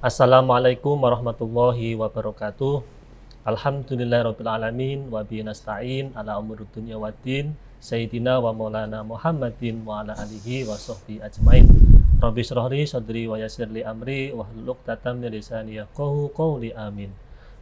Assalamualaikum warahmatullahi wabarakatuh. Alhamdulillahirabbil alamin wa bihi nasta'in ala umuri dunya waddin. Sayyidina wa maulana Muhammadin wa ala alihi wa sahbihi ajmain. Rabbi shrah li sadri wa yassir li amri wahlul 'uqdatam min lisani yafqahu qawli amin.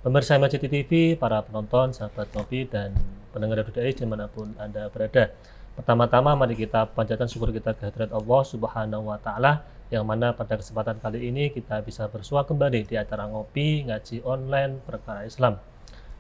Pemirsa Masjid TV, para penonton, sahabat ngopi dan pendengar RDI dimanapun Anda berada. Pertama-tama mari kita panjatkan syukur kita kehadirat Allah Subhanahu wa taala, yang mana pada kesempatan kali ini kita bisa bersua kembali di acara ngopi ngaji online perkara Islam.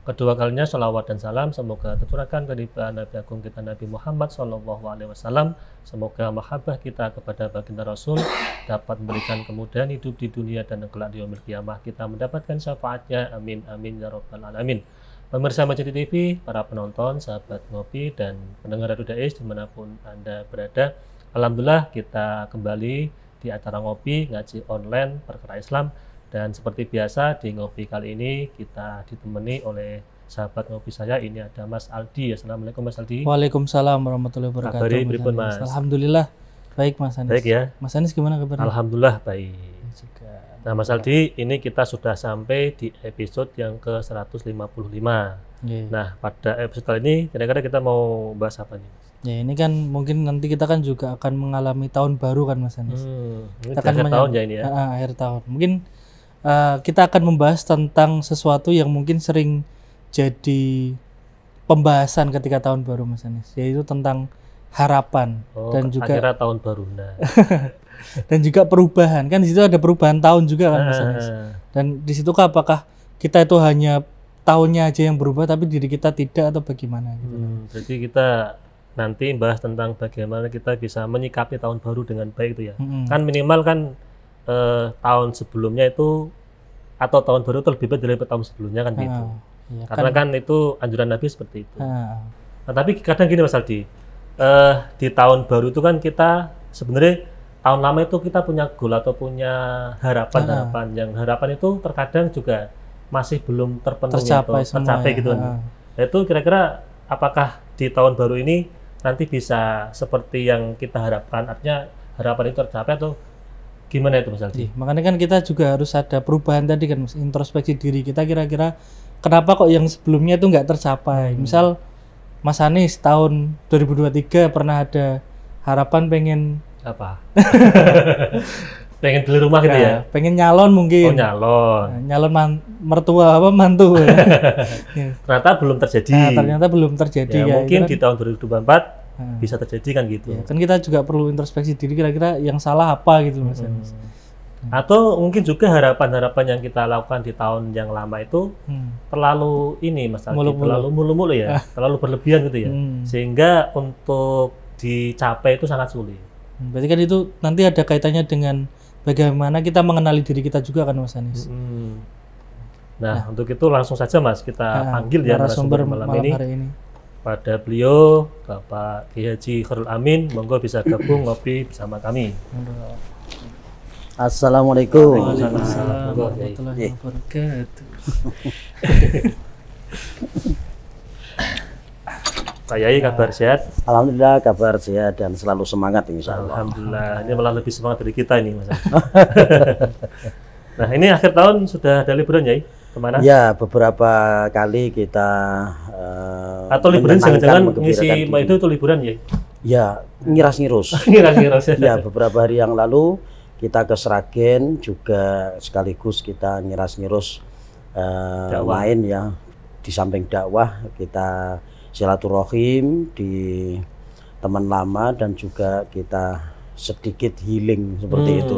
Kedua kalinya sholawat dan salam semoga tercurahkan kepada Nabi Agung kita Nabi Muhammad SAW. Semoga mahabbah kita kepada baginda Rasul dapat memberikan kemudahan hidup di dunia dan kelak di yaumil qiyamah kita mendapatkan syafaatnya. Amin amin ya rabbal alamin. Pemirsa Masjid TV, para penonton, sahabat ngopi dan pendengar Radio Dais dimanapun Anda berada, alhamdulillah kita kembali di acara ngopi ngaji online perkara Islam. Dan seperti biasa di ngopi kali ini kita ditemani oleh sahabat ngopi saya. Ini ada Mas Aldi. Assalamualaikum Mas Aldi. Waalaikumsalam warahmatullahi wabarakatuh. Kabari pripun Mas? Alhamdulillah baik Mas Anis. Baik ya. Mas Anis gimana kabarnya? Alhamdulillah baik. Juga. Nah Mas Aldi, ini kita sudah sampai di episode yang ke 155. Yeah. Nah pada episode kali ini kira-kira kita mau bahas apa nih? Ya ini kan mungkin nanti kita kan juga akan mengalami tahun baru kan Mas Anis. Ini Kita akan akhir tahun ya ini ya. Akhir tahun. Mungkin kita akan membahas tentang sesuatu yang mungkin sering jadi pembahasan ketika tahun baru Mas Anis, yaitu tentang harapan dan juga akhirnya tahun baru. Nah. dan juga perubahan. Kan di situ ada perubahan tahun juga kan Mas Anis. Dan di situ apakah kita itu hanya tahunnya aja yang berubah tapi diri kita tidak atau bagaimana gitu. Jadi kita nanti bahas tentang bagaimana kita bisa menyikapi tahun baru dengan baik itu ya. Kan minimal kan tahun sebelumnya itu atau tahun baru itu lebih baik dari tahun sebelumnya kan gitu. Ya, karena kan itu anjuran Nabi seperti itu. Nah, tapi kadang gini Mas Aldi, di tahun baru itu kan kita sebenarnya tahun lama itu kita punya goal atau punya harapan yang harapan itu terkadang juga masih belum terpenuhi atau tercapai gitu kan. Itu kira-kira apakah di tahun baru ini nanti bisa seperti yang kita harapkan, artinya harapan itu tercapai atau gimana itu Mas Aldi? Makanya kan kita juga harus ada perubahan tadi kan, introspeksi diri kita, kira-kira kenapa kok yang sebelumnya itu nggak tercapai. Misal Mas Anis tahun 2023 pernah ada harapan pengen apa? Pengen beli rumah gitu ya? Pengen nyalon mungkin. Oh nyalon. Nyalon mertua apa mantu. Ternyata belum terjadi. Ternyata belum terjadi ya. Mungkin di tahun 2024 bisa terjadi kan gitu. Ya, kan kita juga perlu introspeksi diri, kira-kira yang salah apa gitu Mas. Atau mungkin juga harapan-harapan yang kita lakukan di tahun yang lama itu terlalu ini Mas Aldi, terlalu mulu-mulu ya, terlalu berlebihan gitu ya. Sehingga untuk dicapai itu sangat sulit. Berarti kan itu nanti ada kaitannya dengan bagaimana kita mengenali diri kita juga kan Mas Anis. Nah, untuk itu langsung saja Mas kita panggil ya narasumber malam ini. Hari ini. Pada beliau Bapak Kiai Haji Khairul Amin, monggo bisa gabung ngopi bersama kami. Assalamualaikum. Waalaikumsalam warahmatullahi wabarakatuh. Pak Yai kabar sehat? Alhamdulillah kabar sehat dan selalu semangat insya Allah. Alhamdulillah, ini malah lebih semangat dari kita ini Mas. Nah ini akhir tahun sudah ada liburan Yai? Kemana? Ya beberapa kali kita atau liburan jangan-jangan ngisi itu liburan Yai? Ya ngiras-ngirus. Ngiras-ngirus ya beberapa hari yang lalu kita ke Sragen juga sekaligus kita ngiras-ngirus main ya, di samping dakwah kita silaturahim di teman lama dan juga kita sedikit healing seperti itu,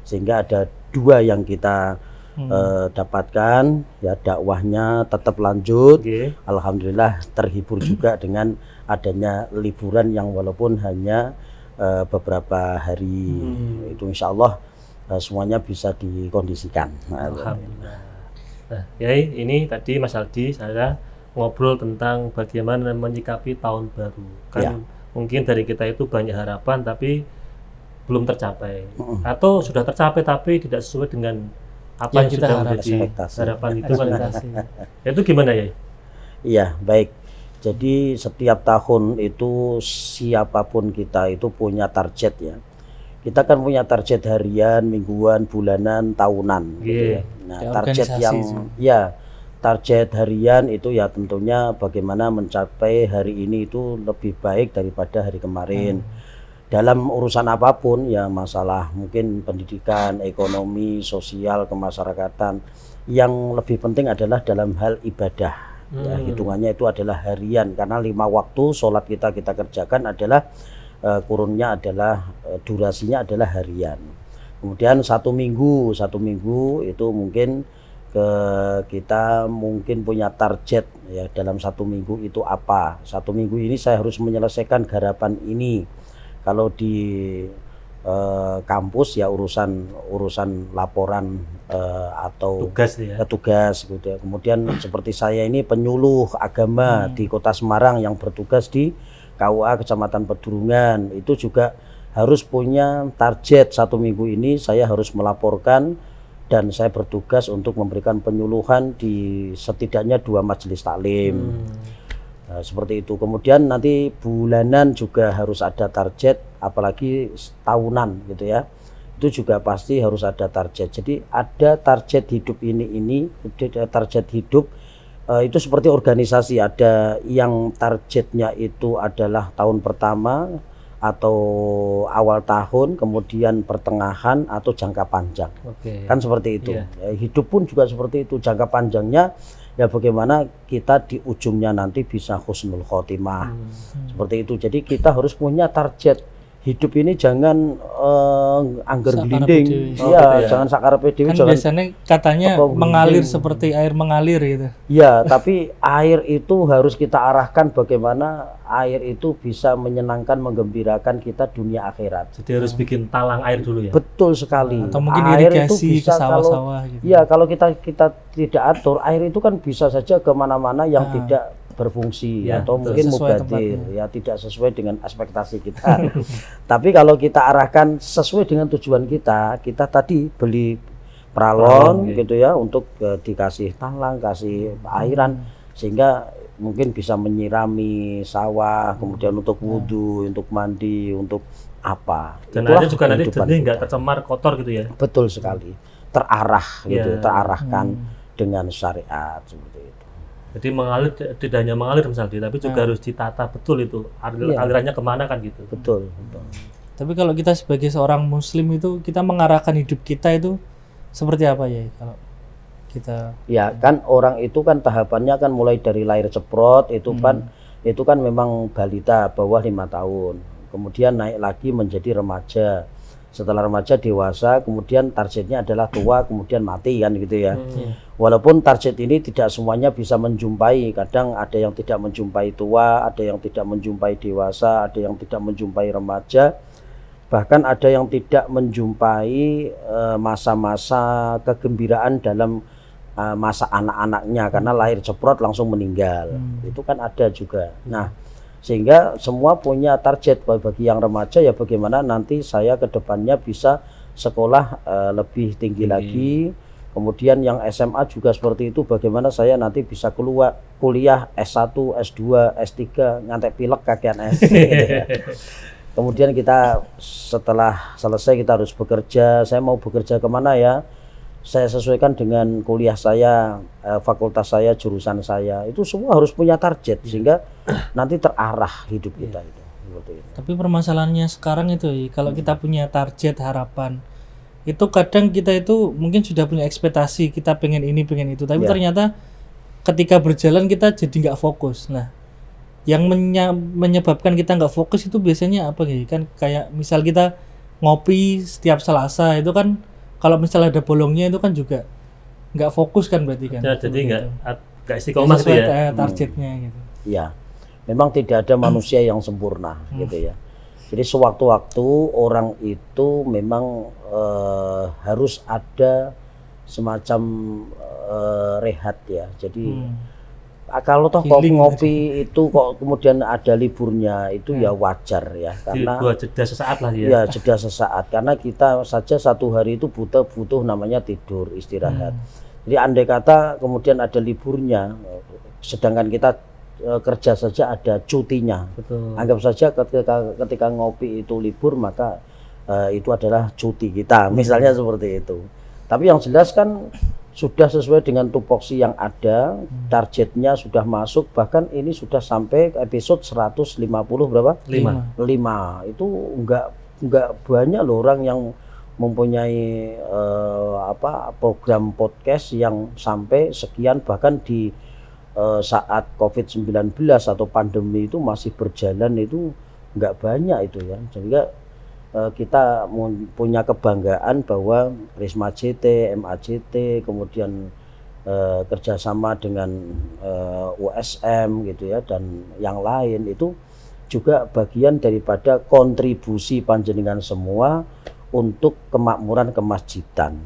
sehingga ada dua yang kita dapatkan ya, dakwahnya tetap lanjut. Alhamdulillah terhibur juga dengan adanya liburan yang walaupun hanya beberapa hari itu insya Allah semuanya bisa dikondisikan. Alhamdulillah. Nah, Yai, ini tadi Mas Aldi saya ngobrol tentang bagaimana menyikapi tahun baru. Kan mungkin dari kita itu banyak harapan tapi belum tercapai. Atau sudah tercapai tapi tidak sesuai dengan apa yang sudah menjadi harapan itu kan. Itu gimana ya? Iya, baik. Jadi setiap tahun itu siapapun kita itu punya target ya. kita kan punya target harian, mingguan, bulanan, tahunan gitu ya. Nah, Kayak target organisasi yang sih. ya target harian itu ya tentunya bagaimana mencapai hari ini itu lebih baik daripada hari kemarin. Dalam urusan apapun ya, masalah mungkin pendidikan, ekonomi, sosial, kemasyarakatan. Yang lebih penting adalah dalam hal ibadah. Ya, hitungannya itu adalah harian karena 5 waktu sholat kita kerjakan adalah kurunnya adalah durasinya adalah harian. Kemudian satu minggu itu mungkin kita mungkin punya target ya, dalam satu minggu itu apa, satu minggu ini saya harus menyelesaikan garapan ini. Kalau di kampus ya urusan laporan atau tugas gitu ya. Kemudian seperti saya ini penyuluh agama di Kota Semarang yang bertugas di KUA Kecamatan Pedurungan, itu juga harus punya target satu minggu ini saya harus melaporkan, dan saya bertugas untuk memberikan penyuluhan di setidaknya 2 majelis taklim. Nah, seperti itu. Kemudian nanti bulanan juga harus ada target, apalagi tahunan gitu ya. Itu juga pasti harus ada target. Jadi ada target hidup ini target hidup itu seperti organisasi, ada yang targetnya itu adalah tahun pertama atau awal tahun, kemudian pertengahan atau jangka panjang. Kan seperti itu. Ya, hidup pun juga seperti itu. Jangka panjangnya ya bagaimana kita di ujungnya nanti bisa husnul khotimah. Seperti itu. Jadi kita harus punya target. Hidup ini jangan angger glinding. Ya, jangan sakarepe dhewe. Kan biasanya katanya mengalir seperti air mengalir gitu. Ya, tapi air itu harus kita arahkan bagaimana air itu bisa menyenangkan, menggembirakan kita dunia akhirat. Jadi harus bikin talang air dulu ya. Betul sekali. Atau mungkin air irigasi itu bisa ke sawah-sawah gitu. Ya, kalau kita tidak atur, air itu kan bisa saja kemana-mana yang tidak berfungsi ya, atau mungkin sesuai mubadir ya, tidak sesuai dengan ekspektasi kita. Tapi kalau kita arahkan sesuai dengan tujuan kita tadi beli pralon gitu ya, untuk dikasih talang, kasih airan, sehingga mungkin bisa menyirami sawah, kemudian untuk wudhu, untuk mandi, untuk apa. Dan airnya juga nanti jadi nggak tercemar, kotor gitu ya. Betul sekali, terarah gitu, terarahkan dengan syariat seperti itu. Jadi mengalir, tidak hanya mengalir misalnya, tapi juga harus ditata betul itu alirannya kemana kan gitu. Betul. Tapi kalau kita sebagai seorang muslim itu, kita mengarahkan hidup kita itu seperti apa ya kalau kita? Ya kan orang itu kan tahapannya kan mulai dari lahir ceprot itu kan memang balita bawah 5 tahun. Kemudian naik lagi menjadi remaja. Setelah remaja dewasa, kemudian targetnya adalah tua, kemudian mati kan gitu ya. Walaupun target ini tidak semuanya bisa menjumpai, kadang ada yang tidak menjumpai tua, ada yang tidak menjumpai dewasa, ada yang tidak menjumpai remaja, bahkan ada yang tidak menjumpai masa-masa kegembiraan dalam masa anak-anaknya karena lahir ceprot langsung meninggal. Itu kan ada juga. Nah, sehingga semua punya target. Bagi yang remaja ya bagaimana nanti saya ke depannya bisa sekolah lebih tinggi lagi. Kemudian yang SMA juga seperti itu, bagaimana saya nanti bisa keluar kuliah S1, S2, S3 ngantek pilek kakean S. Kemudian kita setelah selesai kita harus bekerja. Saya mau bekerja kemana ya? Saya sesuaikan dengan kuliah saya, fakultas saya, jurusan saya. Itu semua harus punya target sehingga nanti terarah hidup kita itu. Tapi permasalahannya sekarang itu, kalau kita punya target, harapan, itu kadang kita itu mungkin sudah punya ekspektasi, kita pengen ini, pengen itu, tapi ternyata ketika berjalan kita jadi nggak fokus. Nah, yang menyebabkan kita nggak fokus itu biasanya apa gitu? Kan kayak misal kita ngopi setiap Selasa itu kan, kalau misalnya ada bolongnya itu kan juga nggak fokus kan berarti kan? Ya, jadi nggak istiqomah tuh ya targetnya gitu. Ya, memang tidak ada manusia yang sempurna gitu ya. Jadi sewaktu-waktu orang itu memang harus ada semacam rehat ya. Jadi kalau toh ngopi itu kok kemudian ada liburnya itu ya wajar ya, karena buat jeda sesaat lah ya. Ya jeda sesaat, karena kita saja satu hari itu butuh namanya tidur, istirahat. Jadi andai kata kemudian ada liburnya, sedangkan kita kerja saja ada cutinya. Betul. Anggap saja ketika ngopi itu libur, maka itu adalah cuti kita, misalnya seperti itu. Tapi yang jelas kan sudah sesuai dengan tupoksi yang ada, targetnya sudah masuk, bahkan ini sudah sampai episode 150 berapa? 5. Itu enggak banyak loh orang yang mempunyai program podcast yang sampai sekian, bahkan di saat COVID-19 atau pandemi itu masih berjalan, itu enggak banyak itu ya. Sehingga kita punya kebanggaan bahwa Risma JT, MAJT, kemudian kerjasama dengan USM gitu ya, dan yang lain itu juga bagian daripada kontribusi panjenengan semua untuk kemakmuran kemasjidan.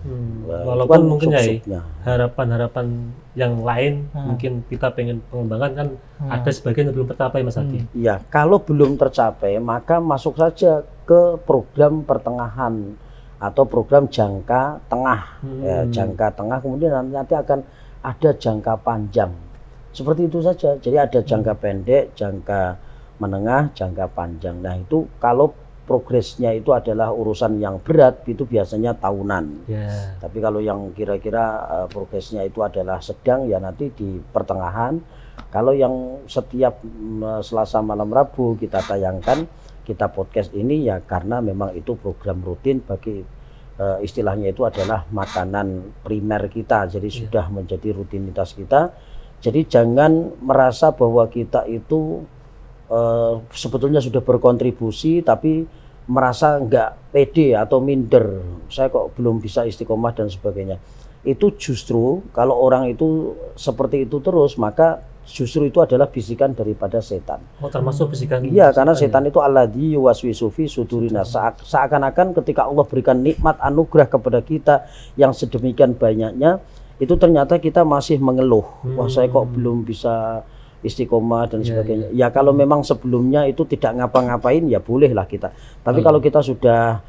Walaupun kan mungkin sukses-nya. harapan-harapan yang lain mungkin kita pengen pengembangan kan ada sebagian yang belum tercapai Mas Hadi. Ya, kalau belum tercapai maka masuk saja ke program pertengahan atau program jangka tengah. Ya, jangka tengah, kemudian nanti akan ada jangka panjang. Seperti itu saja. Jadi ada jangka pendek, jangka menengah, jangka panjang. Nah, itu kalau progresnya itu adalah urusan yang berat, itu biasanya tahunan. Tapi kalau yang kira-kira progresnya itu adalah sedang, ya nanti di pertengahan. Kalau yang setiap Selasa malam Rabu kita tayangkan, kita podcast ini ya karena memang itu program rutin bagi istilahnya itu adalah makanan primer kita. Jadi sudah menjadi rutinitas kita. Jadi jangan merasa bahwa kita itu sebetulnya sudah berkontribusi tapi merasa nggak pede atau minder, saya kok belum bisa istiqomah dan sebagainya. Itu justru kalau orang itu seperti itu terus, maka justru itu adalah bisikan daripada setan. Oh, termasuk bisikan. Iya, karena setan itu alladzi yuwaswisu fi sudurina. Seakan-akan ketika Allah berikan nikmat anugerah kepada kita yang sedemikian banyaknya, itu ternyata kita masih mengeluh. Wah, saya kok belum bisa istiqomah dan sebagainya. Ya kalau memang sebelumnya itu tidak ngapa-ngapain ya bolehlah kita. Tapi kalau kita sudah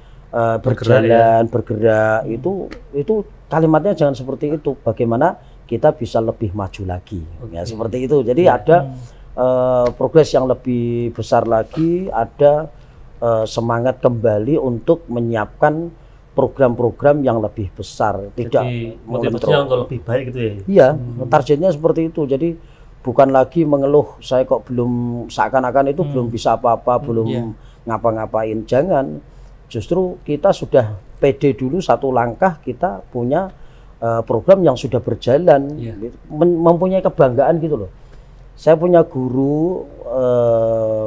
berjalan, bergerak, itu kalimatnya jangan seperti itu. Bagaimana kita bisa lebih maju lagi. Ya seperti itu. Jadi ada progres yang lebih besar lagi, ada semangat kembali untuk menyiapkan program-program yang lebih besar. Tidak motivasinya untuk lebih baik gitu ya. Iya, targetnya seperti itu. Jadi bukan lagi mengeluh, saya kok belum, seakan-akan itu belum bisa apa-apa, belum ngapa-ngapain. Jangan, justru kita sudah pede dulu satu langkah, kita punya program yang sudah berjalan, mempunyai kebanggaan gitu loh. Saya punya guru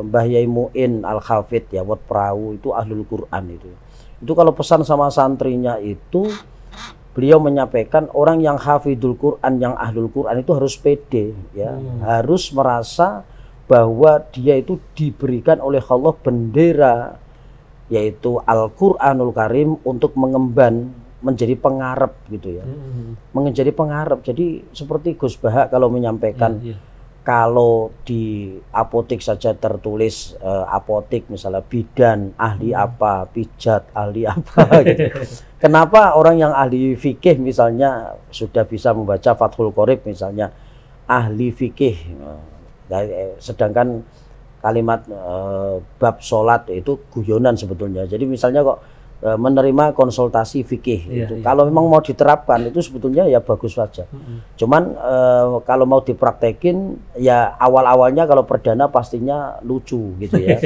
Mbah Yai Mu'in Al-Hafidh ya, Wat Perahu, itu ahlul Quran itu. Itu kalau pesan sama santrinya itu, beliau menyampaikan orang yang hafidul Quran, yang ahlul Quran itu harus pede ya, harus merasa bahwa dia itu diberikan oleh Allah bendera yaitu Al-Qur'anul Karim untuk mengemban menjadi pengarep gitu ya. Menjadi pengarep. Jadi seperti Gus Bahak kalau menyampaikan kalau di apotek saja tertulis apotek misalnya bidan ahli apa, pijat ahli apa gitu. Kenapa orang yang ahli fikih misalnya sudah bisa membaca Fathul Qorib misalnya ahli fikih, sedangkan kalimat bab sholat itu guyonan sebetulnya. Jadi misalnya kok menerima konsultasi fikih itu. Kalau memang mau diterapkan itu sebetulnya ya bagus saja. Cuman kalau mau dipraktekin ya awal-awalnya kalau perdana pastinya lucu gitu ya.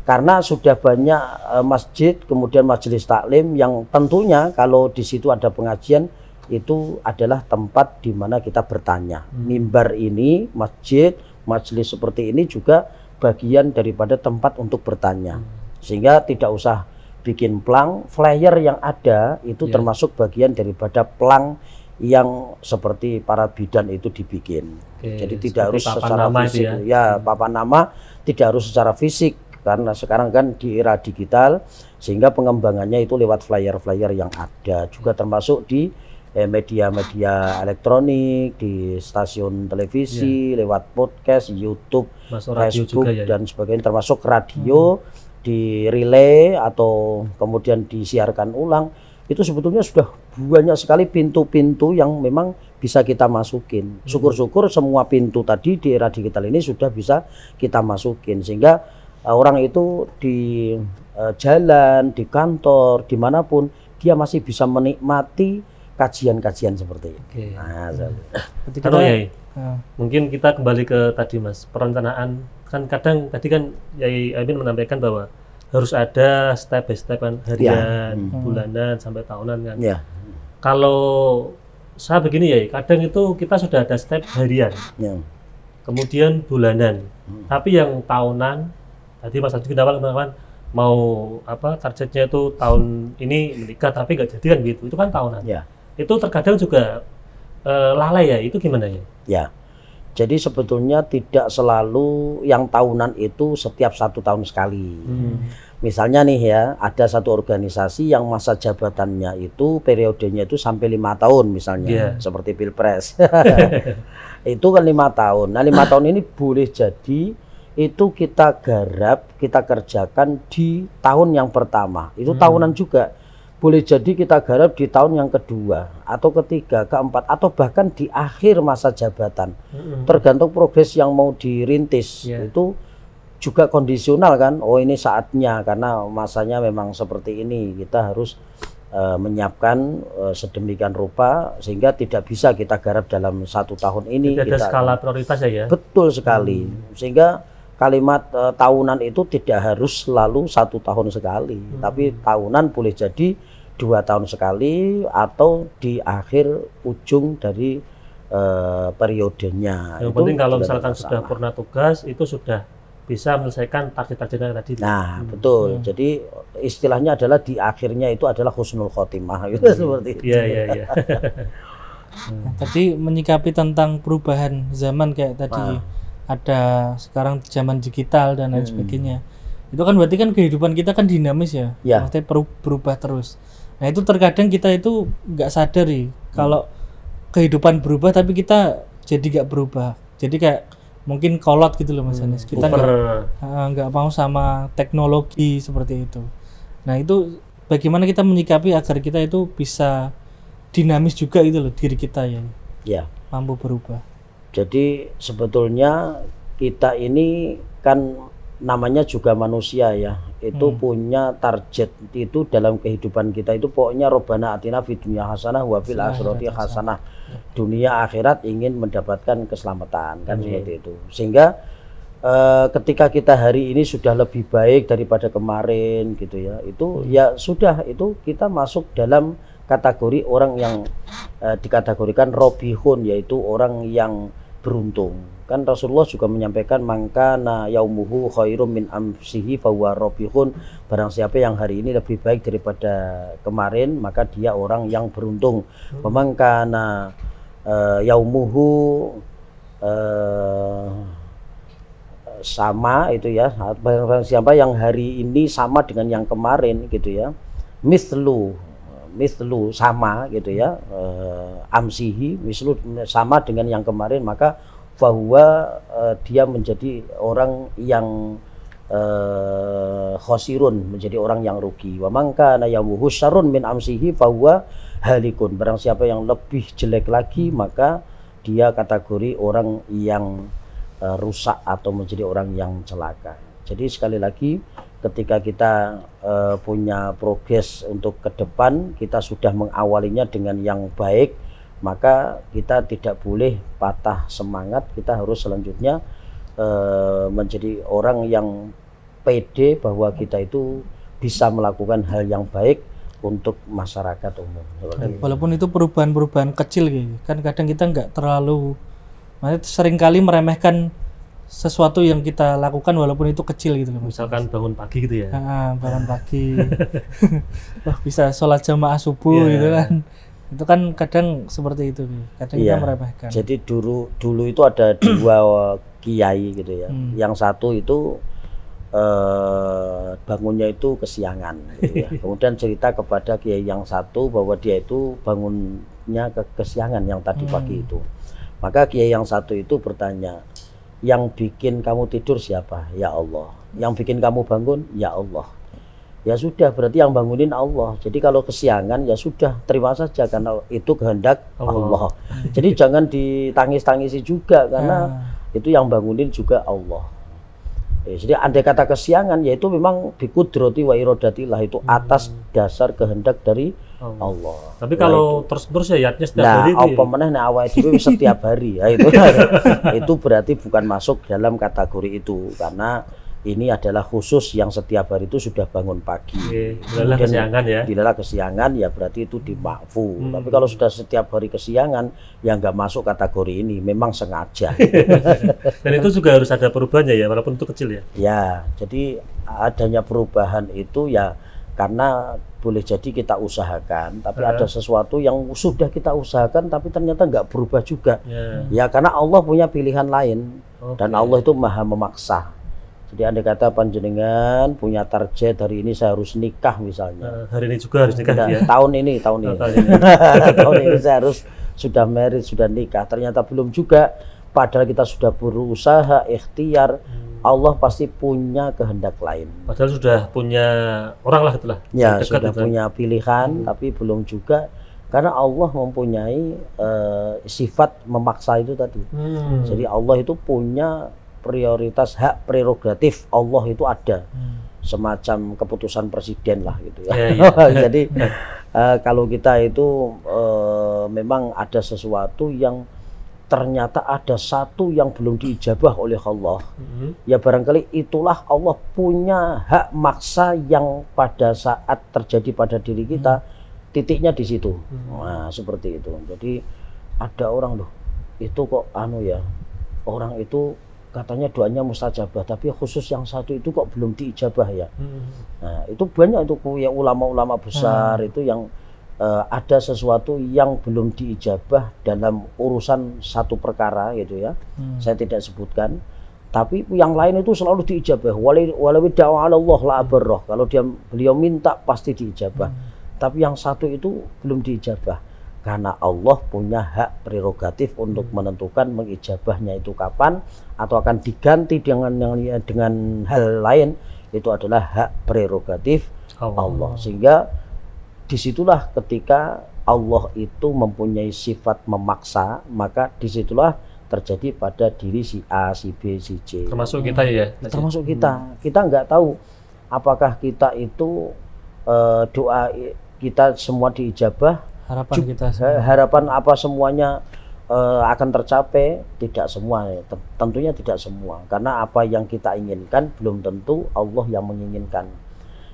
Karena sudah banyak masjid kemudian majelis taklim yang tentunya kalau di situ ada pengajian itu adalah tempat di mana kita bertanya. Mimbar ini, masjid, majelis seperti ini juga bagian daripada tempat untuk bertanya. Sehingga tidak usah bikin plang, flyer yang ada itu termasuk bagian daripada plang yang seperti para bidan itu dibikin. Jadi tidak harus secara fisik papan nama tidak harus secara fisik karena sekarang kan di era digital sehingga pengembangannya itu lewat flyer-flyer yang ada, juga termasuk di media-media elektronik, di stasiun televisi, lewat podcast, YouTube, Facebook dan sebagainya, termasuk radio di relay atau kemudian disiarkan ulang. Itu sebetulnya sudah banyak sekali pintu-pintu yang memang bisa kita masukin. Syukur-syukur semua pintu tadi di era digital ini sudah bisa kita masukin sehingga orang itu di jalan, di kantor, dimanapun dia masih bisa menikmati kajian-kajian seperti ini. Oke. Nah, Berarti Kalau kita- Yai, Nah, mungkin kita kembali ke tadi Mas, perencanaan kan kadang tadi kan Yai Amin menampilkan bahwa harus ada step by step kan, harian, bulanan sampai tahunan kan. ya, Kalau saya begini ya, kadang itu kita sudah ada step harian, ya, kemudian bulanan, tapi yang tahunan, tadi Mas Aldi awal mengatakan mau apa targetnya itu tahun ini menikah tapi nggak jadi kan gitu, itu kan tahunan. ya. Itu terkadang juga lalai ya, itu gimana ya? Ya, jadi sebetulnya tidak selalu yang tahunan itu setiap 1 tahun sekali. Misalnya nih ya, ada satu organisasi yang masa jabatannya itu periodenya itu sampai 5 tahun misalnya, Iya. seperti Pilpres. Itu kan 5 tahun. Nah 5 tahun ini boleh jadi itu kita garap, kita kerjakan di tahun yang pertama. Itu tahunan juga. Boleh jadi kita garap di tahun yang kedua atau ketiga, keempat atau bahkan di akhir masa jabatan. Tergantung progres yang mau dirintis. Iya. Itu juga kondisional kan. Oh ini saatnya karena masanya memang seperti ini. Kita harus menyiapkan sedemikian rupa sehingga tidak bisa kita garap dalam 1 tahun ini. Jadi ada Kita skala prioritas ya? betul sekali. Sehingga kalimat tahunan itu tidak harus selalu 1 tahun sekali, tapi tahunan boleh jadi 2 tahun sekali atau di akhir ujung dari periodenya. Yang Itu penting kalau tidak misalkan ada sudah masalah. purna tugas itu sudah bisa menyelesaikan target-targetnya tadi. Nah, betul. Jadi istilahnya adalah di akhirnya itu adalah husnul khotimah gitu seperti itu. Iya, iya, iya. Nah, tadi menyikapi tentang perubahan zaman kayak tadi ada sekarang zaman digital dan lain sebagainya. Itu kan berarti kan kehidupan kita kan dinamis ya, Ya. maksudnya berubah terus. Nah itu terkadang kita itu nggak sadar nih kalau kehidupan berubah tapi kita jadi nggak berubah. Jadi kayak mungkin kolot gitu loh Mas Anis. Kita nggak mau sama teknologi seperti itu. Nah itu bagaimana kita menyikapi agar kita itu bisa dinamis juga itu loh diri kita ya, Ya. mampu berubah. Jadi sebetulnya kita ini kan namanya juga manusia ya. Itu punya target itu dalam kehidupan kita itu pokoknya Robbana atina fid dunya hasanah wa fil akhirati hasanah. Dunia akhirat ingin mendapatkan keselamatan kan seperti itu. Sehingga ketika kita hari ini sudah lebih baik daripada kemarin gitu ya. Itu ya sudah itu kita masuk dalam kategori orang yang dikategorikan robihun, yaitu orang yang beruntung. Kan Rasulullah juga menyampaikan mangkana yaumuhu khairum min amsihi fahuwa robihun. Barang siapa yang hari ini lebih baik daripada kemarin maka dia orang yang beruntung. Mangkana yaumuhu sama itu ya. Barang siapa yang hari ini sama dengan yang kemarin gitu ya. Mislu sama gitu ya, amsihi mislu sama dengan yang kemarin, maka bahwa dia menjadi orang yang khosirun, menjadi orang yang rugi. Wa mangka na yamuhu syarrun min amsihi bahwa halikun. Barang siapa yang lebih jelek lagi maka dia kategori orang yang rusak atau menjadi orang yang celaka. Jadi sekali lagi ketika kita punya progres untuk ke depan, kita sudah mengawalinya dengan yang baik, maka kita tidak boleh patah semangat. Kita harus selanjutnya menjadi orang yang pede bahwa kita itu bisa melakukan hal yang baik untuk masyarakat umum. Walaupun itu perubahan-perubahan kecil gitu, kan kadang kita nggak terlalu, maksudnya seringkali meremehkan sesuatu yang kita lakukan walaupun itu kecil gitu loh. Misalkan bangun pagi gitu ya. Bangun pagi, wah bisa sholat jamaah subuh gitu kan. Itu kan kadang seperti itu, kadang kita meremehkan. Jadi dulu itu ada 2 kiai gitu ya. Yang satu itu bangunnya itu kesiangan gitu ya. Kemudian cerita kepada kiai yang satu bahwa dia itu bangunnya kesiangan yang tadi pagi itu. Maka kiai yang satu itu bertanya, yang bikin kamu tidur siapa? Ya Allah. Yang bikin kamu bangun? Ya Allah. Ya sudah, berarti yang bangunin Allah. Jadi kalau kesiangan ya sudah, terima saja karena itu kehendak Allah. Jadi jangan ditangis-tangisi juga karena itu yang bangunin juga Allah. Jadi andai kata kesiangan yaitu memang bikudrati wa iradatillah, itu atas dasar kehendak dari Allah. Tapi kalau terus-terus ya artinya setiap hari itu. Nah, apa meneh nek awake dhewe setiap hari. Ya, itu berarti bukan masuk dalam kategori itu, karena ini adalah khusus yang setiap hari itu sudah bangun pagi. Dilalah kesiangan ya. Dilalah kesiangan ya berarti itu dimakfu. Tapi kalau sudah setiap hari kesiangan ya nggak masuk kategori ini, memang sengaja. Dan itu juga harus ada perubahannya ya, walaupun itu kecil ya. Ya, jadi adanya perubahan itu ya karena boleh jadi kita usahakan, tapi ada sesuatu yang sudah kita usahakan tapi ternyata nggak berubah juga. Ya karena Allah punya pilihan lain dan Allah itu maha memaksa. Jadi andai kata panjenengan punya target hari ini saya harus nikah misalnya. Hari ini juga harus nikah ya. Tahun ini. Tahun ini saya harus sudah married, sudah nikah. Ternyata belum juga. Padahal kita sudah berusaha, ikhtiar. Allah pasti punya kehendak lain. Padahal sudah punya orang lah itulah. Ya, sudah punya pilihan, tapi belum juga. Karena Allah mempunyai sifat memaksa itu tadi. Jadi Allah itu punya prioritas, hak prerogatif Allah itu ada, semacam keputusan presiden lah gitu ya. Jadi kalau kita itu memang ada sesuatu yang ternyata ada satu yang belum diijabah oleh Allah, ya barangkali itulah Allah punya hak maksa yang pada saat terjadi pada diri kita, titiknya di situ. Nah seperti itu. Jadi ada orang loh, itu kok orang itu katanya doanya mustajabah, tapi khusus yang satu itu kok belum diijabah ya. Nah, itu banyak itu ya ulama-ulama besar itu yang ada sesuatu yang belum diijabah dalam urusan satu perkara gitu ya. Saya tidak sebutkan, tapi yang lain itu selalu diijabah. Walau da'ala la abarrah. Kalau beliau minta pasti diijabah. Tapi yang satu itu belum diijabah. Karena Allah punya hak prerogatif untuk menentukan mengijabahnya itu kapan atau akan diganti dengan hal lain, itu adalah hak prerogatif Allah. Sehingga disitulah ketika Allah itu mempunyai sifat memaksa, maka disitulah terjadi pada diri si A, si B, si C. Termasuk kita ya? Termasuk kita. Kita nggak tahu apakah kita itu doa kita semua diijabah. Harapan apa semuanya akan tercapai? Tidak semua, tentunya tidak semua, karena apa yang kita inginkan belum tentu Allah yang menginginkan.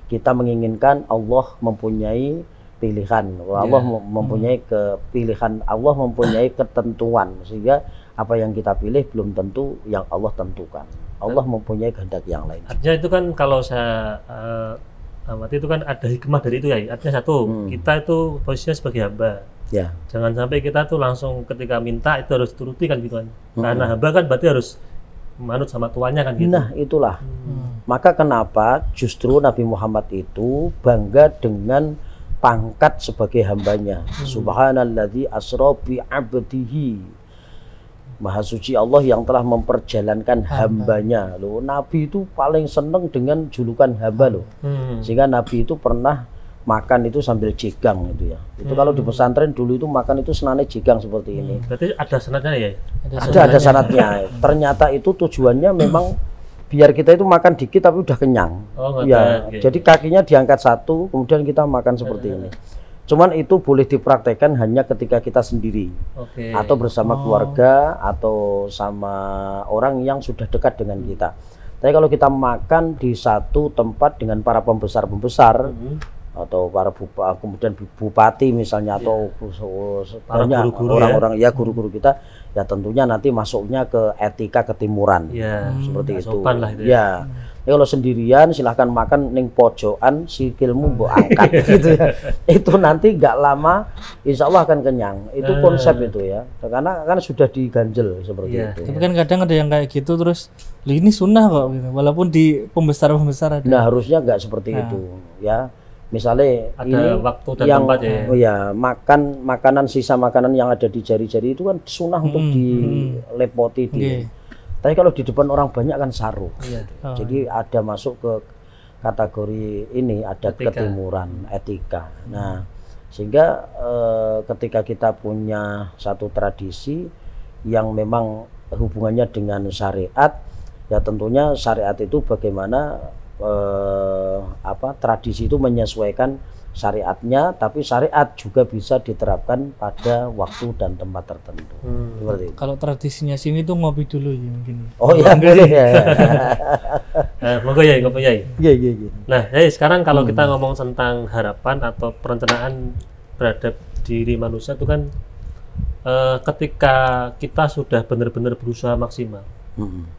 Kita menginginkan, Allah mempunyai pilihan, Allah mempunyai kepilihan, Allah mempunyai ketentuan, sehingga apa yang kita pilih belum tentu yang Allah tentukan. Allah mempunyai kehendak yang lain. Artinya itu kan kalau saya amati itu kan ada hikmah dari itu ya. Artinya satu, kita itu posisinya sebagai hamba. Ya. Jangan sampai kita tuh langsung ketika minta itu harus turuti kan gitu kan. Karena hamba kan berarti harus manut sama tuannya kan gitu. Nah, itulah. Maka kenapa justru Nabi Muhammad itu bangga dengan pangkat sebagai hambanya. Subhanalladzi asra bi 'abdihi. Maha suci Allah yang telah memperjalankan hambanya. Loh, Nabi itu paling seneng dengan julukan hamba loh. Sehingga Nabi itu pernah makan itu sambil jegang gitu ya. Itu kalau di pesantren dulu itu makan itu senane jegang seperti ini. Berarti ada sanadnya ya? Ada sanadnya. Ternyata itu tujuannya memang biar kita itu makan dikit tapi udah kenyang. Jadi kakinya diangkat satu, kemudian kita makan seperti ini. Cuman itu boleh dipraktekkan hanya ketika kita sendiri, atau bersama keluarga, atau sama orang yang sudah dekat dengan kita. Tapi kalau kita makan di satu tempat dengan para pembesar-pembesar, atau para kemudian bupati misalnya, atau banyak orang-orang ya guru-guru kita, ya tentunya nanti masuknya ke etika ketimuran, seperti itu. Ya. Kalau sendirian silahkan makan ning pojokan, sikilmu mbok angkat gitu ya. Itu nanti nggak lama insya Allah akan kenyang. Itu konsep itu ya. Karena kan sudah diganjel seperti itu. Tapi kan kadang ada yang kayak gitu terus, ini sunnah kok gitu. Walaupun di pembesar-pembesar ada. Nah, harusnya nggak seperti itu ya. Misalnya ada ini waktu dan yang tempat ya. Makanan sisa makanan yang ada di jari-jari itu kan sunnah untuk dilepoti Tapi kalau di depan orang banyak kan saru. Jadi ada masuk ke kategori ini, ada ketimuran, etika. Nah, sehingga ketika kita punya satu tradisi yang memang hubungannya dengan syariat, Ya tentunya syariat itu bagaimana tradisi itu menyesuaikan syariatnya, tapi syariat juga bisa diterapkan pada waktu dan tempat tertentu. Seperti itu. Kalau tradisinya sini tuh ngopi dulu ya mungkin. Oh ya, boleh ya. Monggo ya, ngopi ya. Iya. Nah, sekarang kalau kita ngomong tentang harapan atau perencanaan terhadap diri manusia itu kan ketika kita sudah benar-benar berusaha maksimal,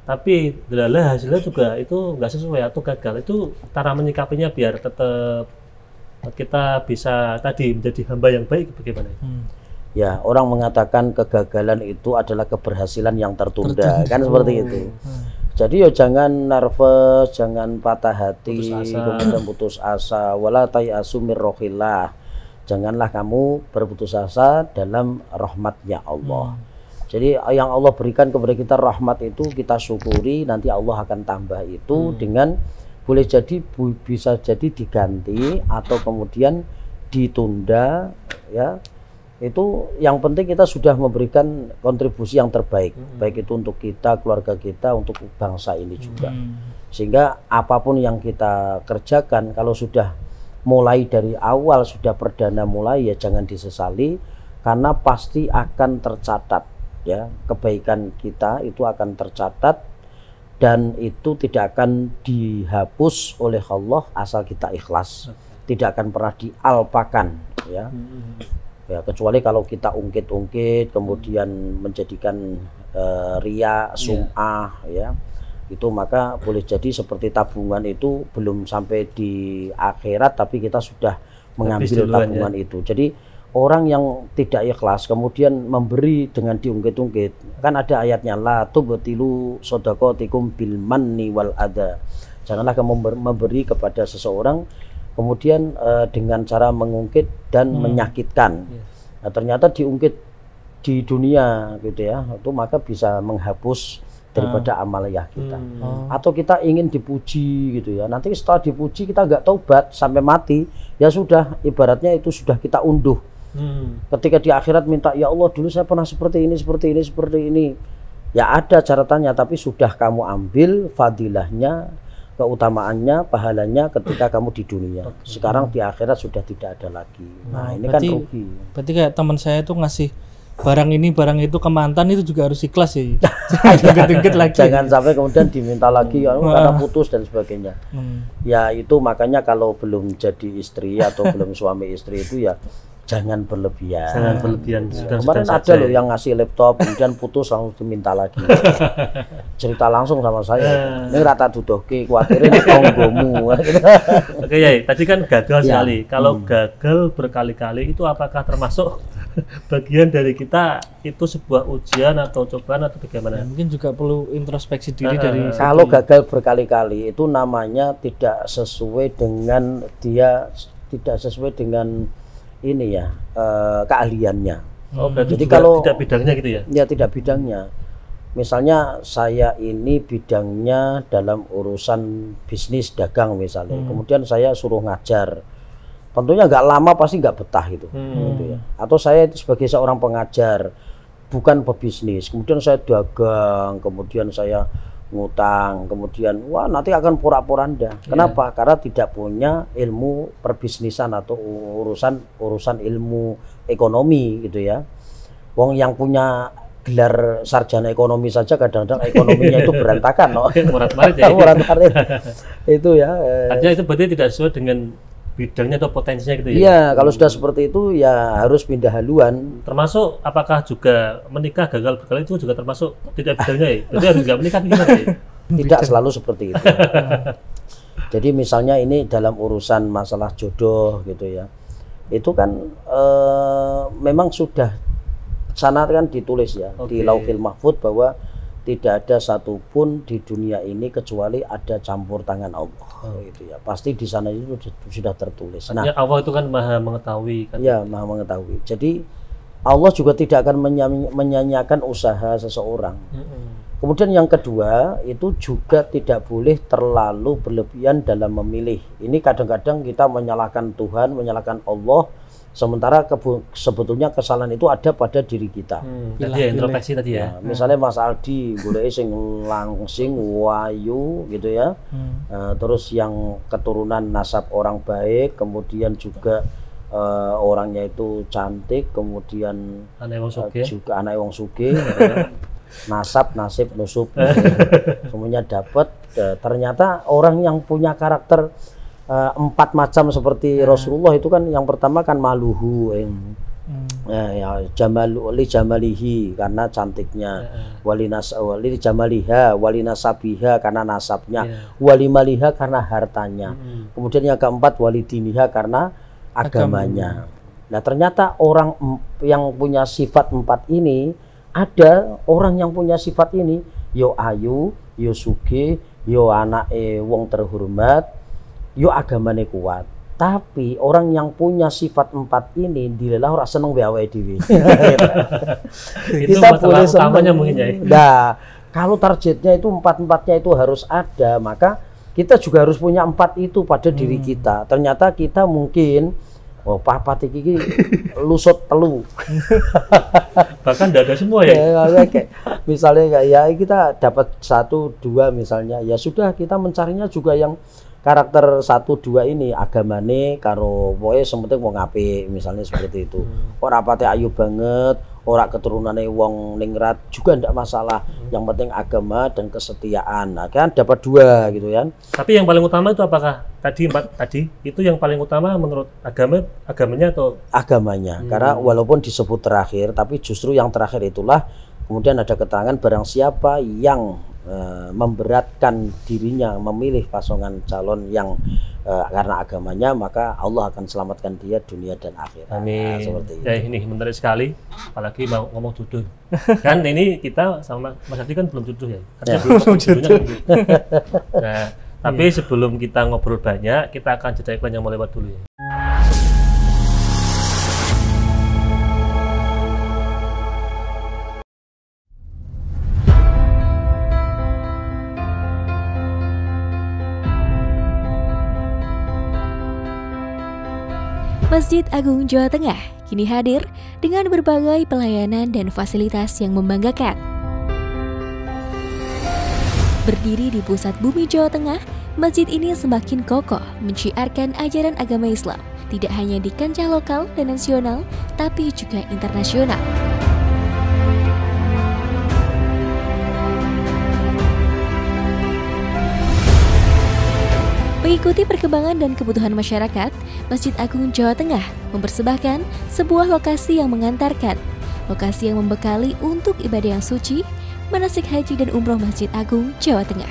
tapi delala hasilnya juga itu nggak sesuai atau gagal, itu cara menyikapinya biar tetap kita bisa tadi menjadi hamba yang baik bagaimana? Ya, orang mengatakan kegagalan itu adalah keberhasilan yang tertunda. Kan seperti itu. Jadi ya jangan nervous, jangan patah hati, kemudian putus asa. Wala tayasu mir rohillah. Janganlah kamu berputus asa dalam rahmatnya Allah. Jadi yang Allah berikan kepada kita rahmat itu kita syukuri, nanti Allah akan tambah itu dengan boleh jadi bisa jadi diganti atau kemudian ditunda ya. Itu yang penting kita sudah memberikan kontribusi yang terbaik, baik itu untuk kita, keluarga kita, untuk bangsa ini juga. Sehingga apapun yang kita kerjakan kalau sudah mulai dari awal, sudah perdana mulai, ya jangan disesali karena pasti akan tercatat ya. Kebaikan kita itu akan tercatat dan itu tidak akan dihapus oleh Allah asal kita ikhlas. Tidak akan pernah dialpakan ya. Ya kecuali kalau kita ungkit-ungkit kemudian menjadikan riya, sum'ah ya. Itu maka boleh jadi seperti tabungan itu belum sampai di akhirat tapi kita sudah mengambil tabungan itu. Jadi orang yang tidak ikhlas kemudian memberi dengan diungkit-ungkit, kan ada ayatnya la tubtilu shadaqatikum bil manni wal adha. Janganlah kamu memberi kepada seseorang kemudian dengan cara mengungkit dan menyakitkan. Nah, ternyata diungkit di dunia gitu ya, itu maka bisa menghapus daripada amaliyah kita. Atau kita ingin dipuji gitu ya, nanti setelah dipuji kita nggak taubat sampai mati, ya sudah ibaratnya itu sudah kita unduh. Ketika di akhirat minta, ya Allah dulu saya pernah seperti ini, ya ada catatannya, tapi sudah kamu ambil fadilahnya, keutamaannya, pahalanya ketika kamu di dunia. Sekarang di akhirat sudah tidak ada lagi. Nah ini berarti, kan rugi. Berarti kayak teman saya tuh ngasih barang ini barang itu ke mantan itu juga harus ikhlas ya. Jangan sampai kemudian diminta lagi karena putus dan sebagainya. Ya itu makanya kalau belum jadi istri atau belum suami istri itu ya jangan berlebihan. Jangan berlebihan. Kemarin ada loh yang ngasih laptop kemudian putus langsung diminta lagi. Cerita langsung sama saya. Ini rata dudoke kuatirin tonggomu. Oke ya, tadi kan gagal sekali. Kalau gagal berkali-kali itu apakah termasuk bagian dari kita itu sebuah ujian atau cobaan atau bagaimana? Ya, mungkin juga perlu introspeksi diri dari kalau gagal berkali-kali itu namanya tidak sesuai dengan ini ya keahliannya. Jadi kalau tidak bidangnya gitu ya? Ya tidak bidangnya. Misalnya saya ini bidangnya dalam urusan bisnis dagang misalnya, kemudian saya suruh ngajar, tentunya nggak lama pasti nggak betah gitu ya. Atau saya sebagai seorang pengajar bukan pebisnis, kemudian saya dagang, kemudian saya ngutang, kemudian wah nanti akan porak-poranda. Kenapa? Karena tidak punya ilmu perbisnisan atau urusan ilmu ekonomi gitu ya. Wong yang punya gelar sarjana ekonomi saja kadang-kadang ekonominya itu berantakan, no. Morat-marit ya. Morat-marit. Itu ya. Artinya itu berarti tidak sesuai dengan bidangnya atau potensinya gitu ya? Iya, kalau sudah seperti itu ya harus pindah haluan. Termasuk apakah juga menikah gagal berkali itu juga termasuk tidak bidangnya ya? Jadi harus nggak menikah gimana ya? Tidak selalu seperti itu. Jadi misalnya ini dalam urusan masalah jodoh gitu ya, itu kan memang sudah sana kan ditulis ya di Lauhil Mahfuz bahwa tidak ada satupun di dunia ini kecuali ada campur tangan Allah. Gitu ya. Pasti di sana itu sudah tertulis. Nah, Allah itu kan maha mengetahui kan? Ya, maha mengetahui. Jadi Allah juga tidak akan menyanyiakan usaha seseorang. Kemudian yang kedua itu juga tidak boleh terlalu berlebihan dalam memilih. Ini kadang-kadang kita menyalahkan Tuhan, menyalahkan Allah, sementara sebetulnya kesalahan itu ada pada diri kita. Tadi ya, introspeksi tadi ya. Nah, misalnya Mas Aldi golek sing langsing wayu gitu ya. Terus yang keturunan nasab orang baik, kemudian juga orangnya itu cantik, kemudian juga anak wong sugih, nasab, nasib, nusub, semuanya dapat. Ternyata orang yang punya karakter 4 macam seperti Rasulullah itu kan, yang pertama kan maluhu, ya, li jamalihi karena cantiknya, wali jamaliha, wali nasabiha karena nasabnya, wali maliha karena hartanya. Kemudian yang keempat wali diniha karena agamanya. Nah, ternyata orang yang punya sifat 4 ini, ada orang yang punya sifat ini yo ayu, yo sugih, yo anake wong terhormat, yo agamane kuat. Tapi orang yang punya sifat 4 ini dilelah ora seneng wae awake dhewe. Kita boleh utamanya mungkin ya. Nah, kalau targetnya itu 4-4-nya itu harus ada, maka kita juga harus punya 4 itu pada diri kita. Ternyata kita mungkin papat iki lusut telu. Bahkan tidak ada semua ya. Misalnya kayak ya kita dapat 1, 2 misalnya, ya sudah kita mencarinya juga yang karakter 1, 2 ini, agamane karo pokoke sementing wong apik misalnya seperti itu. Ora pate ayu banget, ora keturunane wong ningrat juga ndak masalah. Yang penting agama dan kesetiaan. Nah, kan dapat 2 gitu kan. Tapi yang paling utama itu apakah tadi 4 tadi itu yang paling utama menurut agamanya atau agamanya? Karena walaupun disebut terakhir, tapi justru yang terakhir itulah kemudian ada keterangan barang siapa yang memberatkan dirinya memilih pasangan calon yang karena agamanya, maka Allah akan selamatkan dia dunia dan akhirat. Amin. Nah, seperti itu. Ya, ini menarik sekali, apalagi mau ngomong jodoh. Kan ini kita sama Mas Adi kan belum jodoh ya. Karena belum jodohnya kan gitu. Nah, tapi sebelum kita ngobrol banyak, kita akan jeda iklan yang mau lewat dulu ya. Masjid Agung Jawa Tengah kini hadir dengan berbagai pelayanan dan fasilitas yang membanggakan. Berdiri di pusat bumi Jawa Tengah, masjid ini semakin kokoh menciarkan ajaran agama Islam, tidak hanya di kancah lokal dan nasional, tapi juga internasional. Mengikuti perkembangan dan kebutuhan masyarakat, Masjid Agung Jawa Tengah mempersembahkan sebuah lokasi yang mengantarkan, lokasi yang membekali untuk ibadah yang suci, manasik haji dan umroh Masjid Agung Jawa Tengah.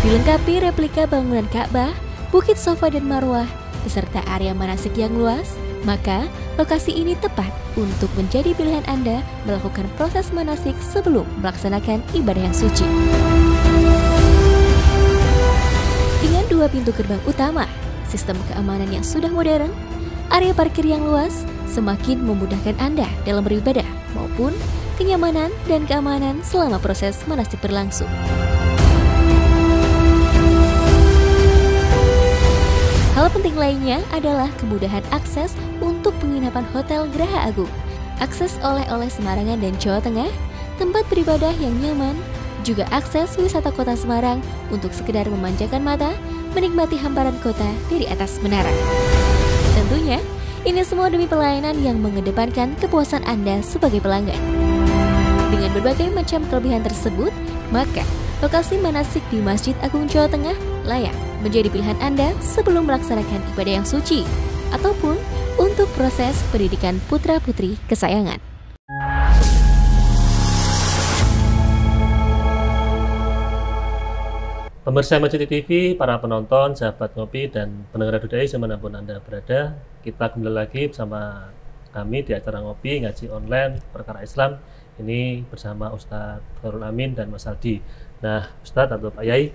Dilengkapi replika bangunan Ka'bah, Bukit Safa dan Marwah, beserta area manasik yang luas, maka lokasi ini tepat untuk menjadi pilihan Anda melakukan proses manasik sebelum melaksanakan ibadah yang suci. Dengan 2 pintu gerbang utama, sistem keamanan yang sudah modern, area parkir yang luas semakin memudahkan Anda dalam beribadah maupun kenyamanan dan keamanan selama proses manasik berlangsung. Hal penting lainnya adalah kemudahan akses untuk penginapan Hotel Geraha Agung, akses oleh-oleh Semarangan dan Jawa Tengah, tempat beribadah yang nyaman, juga akses wisata kota Semarang untuk sekedar memanjakan mata, menikmati hamparan kota dari atas menara. Tentunya, ini semua demi pelayanan yang mengedepankan kepuasan Anda sebagai pelanggan. Dengan berbagai macam kelebihan tersebut, maka lokasi manasik di Masjid Agung Jawa Tengah layak menjadi pilihan Anda sebelum melaksanakan ibadah yang suci ataupun untuk proses pendidikan putra-putri kesayangan. Pemirsa Masjid TV, para penonton, sahabat ngopi, dan pendengar Radio Dai dimanapun Anda berada, kita kembali lagi bersama kami di acara ngopi ngaji online perkara Islam ini bersama Ustadz Khairul Amin dan Mas Aldi. Nah, Ustadz atau Pak Yai,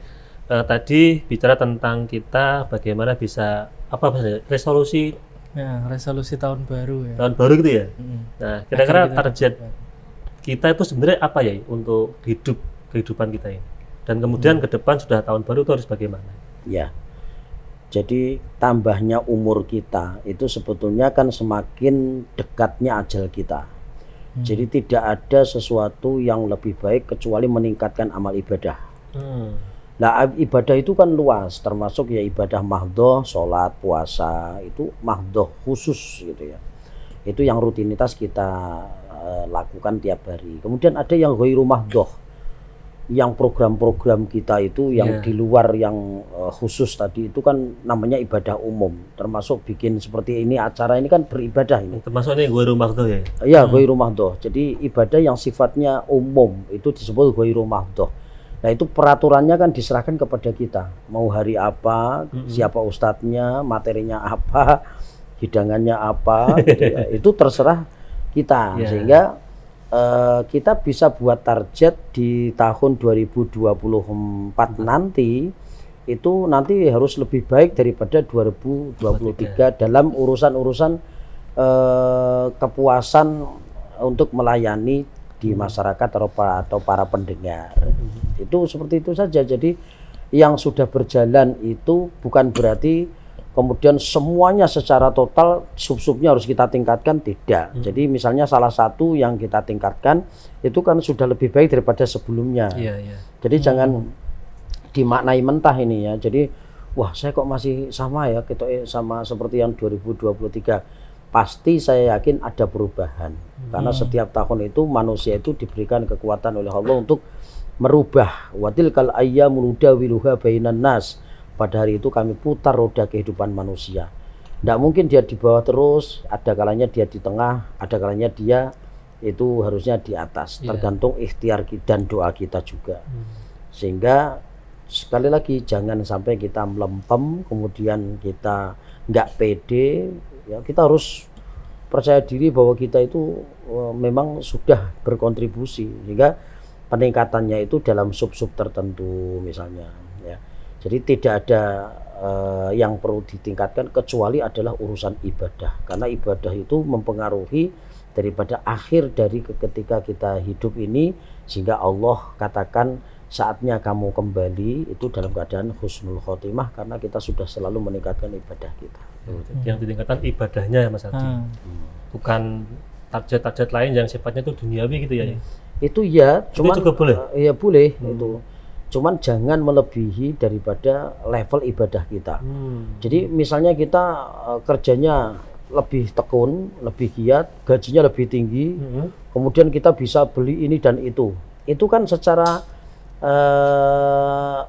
tadi bicara tentang kita bagaimana bisa resolusi Ya, resolusi tahun baru ya. Tahun baru gitu ya. Nah, kira-kira Akan kita target lakukan. kita itu sebenarnya apa ya untuk kehidupan kita ini? Dan kemudian ke depan sudah tahun baru itu harus bagaimana? Ya. Jadi tambahnya umur kita itu sebetulnya kan semakin dekatnya ajal kita. Jadi tidak ada sesuatu yang lebih baik kecuali meningkatkan amal ibadah. Nah, ibadah itu kan luas, termasuk ya ibadah mahdhoh, sholat, puasa, itu mahdhoh khusus gitu ya. Itu yang rutinitas kita lakukan tiap hari. Kemudian ada yang ghairu mahdhoh, yang program-program kita itu yang di luar yang khusus tadi itu kan namanya ibadah umum, termasuk bikin seperti ini acara ini kan beribadah ini. Termasuk ini ghairu mahdhoh ya? Iya, ghairu mahdhoh. Jadi ibadah yang sifatnya umum itu disebut ghairu mahdhoh. Nah, itu peraturannya kan diserahkan kepada kita. Mau hari apa, siapa ustadznya, materinya apa, hidangannya apa, gitu ya. Itu terserah kita. Sehingga kita bisa buat target di tahun 2024 nanti itu nanti harus lebih baik daripada 2023 dalam urusan-urusan kepuasan untuk melayani di masyarakat atau para pendengar. Itu seperti itu saja. Jadi yang sudah berjalan itu bukan berarti kemudian semuanya secara total sub-subnya harus kita tingkatkan, tidak. Jadi misalnya salah satu yang kita tingkatkan itu kan sudah lebih baik daripada sebelumnya. Jadi jangan dimaknai mentah ini ya. Jadi wah, saya kok masih sama ya gitu sama seperti yang 2023. Pasti saya yakin ada perubahan. Karena setiap tahun itu manusia itu diberikan kekuatan oleh Allah untuk merubah. Watilkal ayyamul nudawiluha bainan nas. Pada hari itu kami putar roda kehidupan manusia. Tidak mungkin dia di bawah terus, ada kalanya dia di tengah, ada kalanya dia itu harusnya di atas. Tergantung ikhtiar dan doa kita juga. Sehingga sekali lagi jangan sampai kita melempem, kemudian kita nggak pede. Ya, kita harus percaya diri bahwa kita itu memang sudah berkontribusi, sehingga peningkatannya itu dalam sub-sub tertentu misalnya. Ya. Jadi tidak ada yang perlu ditingkatkan kecuali adalah urusan ibadah, karena ibadah itu mempengaruhi daripada akhir dari ketika kita hidup ini, sehingga Allah katakan saatnya kamu kembali itu dalam keadaan husnul khotimah karena kita sudah selalu meningkatkan ibadah kita. Yang ditingkatkan ibadahnya ya Mas Hadi, bukan target-target lain yang sifatnya itu duniawi gitu ya? Itu ya, cuman juga boleh? Ya boleh itu. Cuman jangan melebihi daripada level ibadah kita. Jadi misalnya kita kerjanya lebih tekun, lebih giat, gajinya lebih tinggi, kemudian kita bisa beli ini dan itu kan secara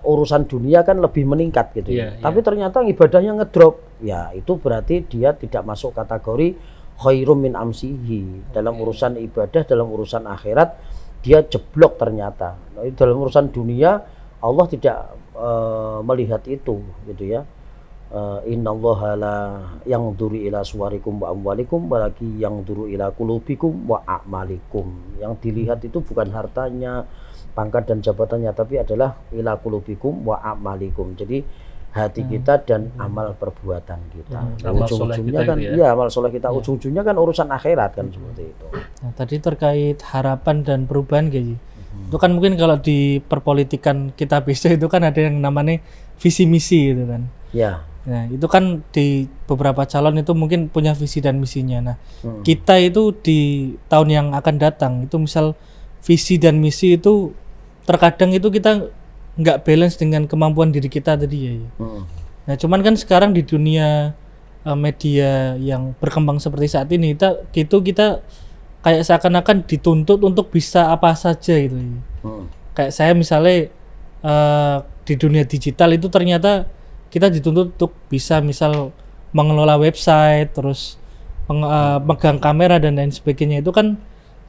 urusan dunia kan lebih meningkat gitu ya. Tapi ternyata ibadahnya ngedrop, ya itu berarti dia tidak masuk kategori khairum min amsihi. Dalam urusan ibadah, dalam urusan akhirat dia jeblok ternyata. Nah, dalam urusan dunia Allah tidak melihat itu gitu ya. Innallaha la yanzuru ila suwarikum wa amwalikum walakin yanzuru ila qulubikum wa a'malikum. Yang dilihat itu bukan hartanya, pangkat dan jabatannya, tapi adalah ila qulubikum wa a'malikum. Jadi hati kita dan amal perbuatan kita. Ujung-ujungnya kan ya amal soleh kita, ujung-ujungnya kan urusan akhirat kan seperti itu. Nah, tadi terkait harapan dan perubahan Gaji. Itu kan mungkin kalau di perpolitikan kita bisa itu kan ada yang namanya visi misi gitu kan. Ya. Nah, itu kan di beberapa calon itu mungkin punya visi dan misinya. Nah, kita itu di tahun yang akan datang itu misal visi dan misi itu terkadang itu kita nggak balance dengan kemampuan diri kita tadi ya. Nah, cuman kan sekarang di dunia media yang berkembang seperti saat ini kita kayak seakan-akan dituntut untuk bisa apa saja gitu. Kayak saya misalnya di dunia digital itu ternyata kita dituntut untuk bisa misal mengelola website, terus megang kamera dan lain sebagainya. Itu kan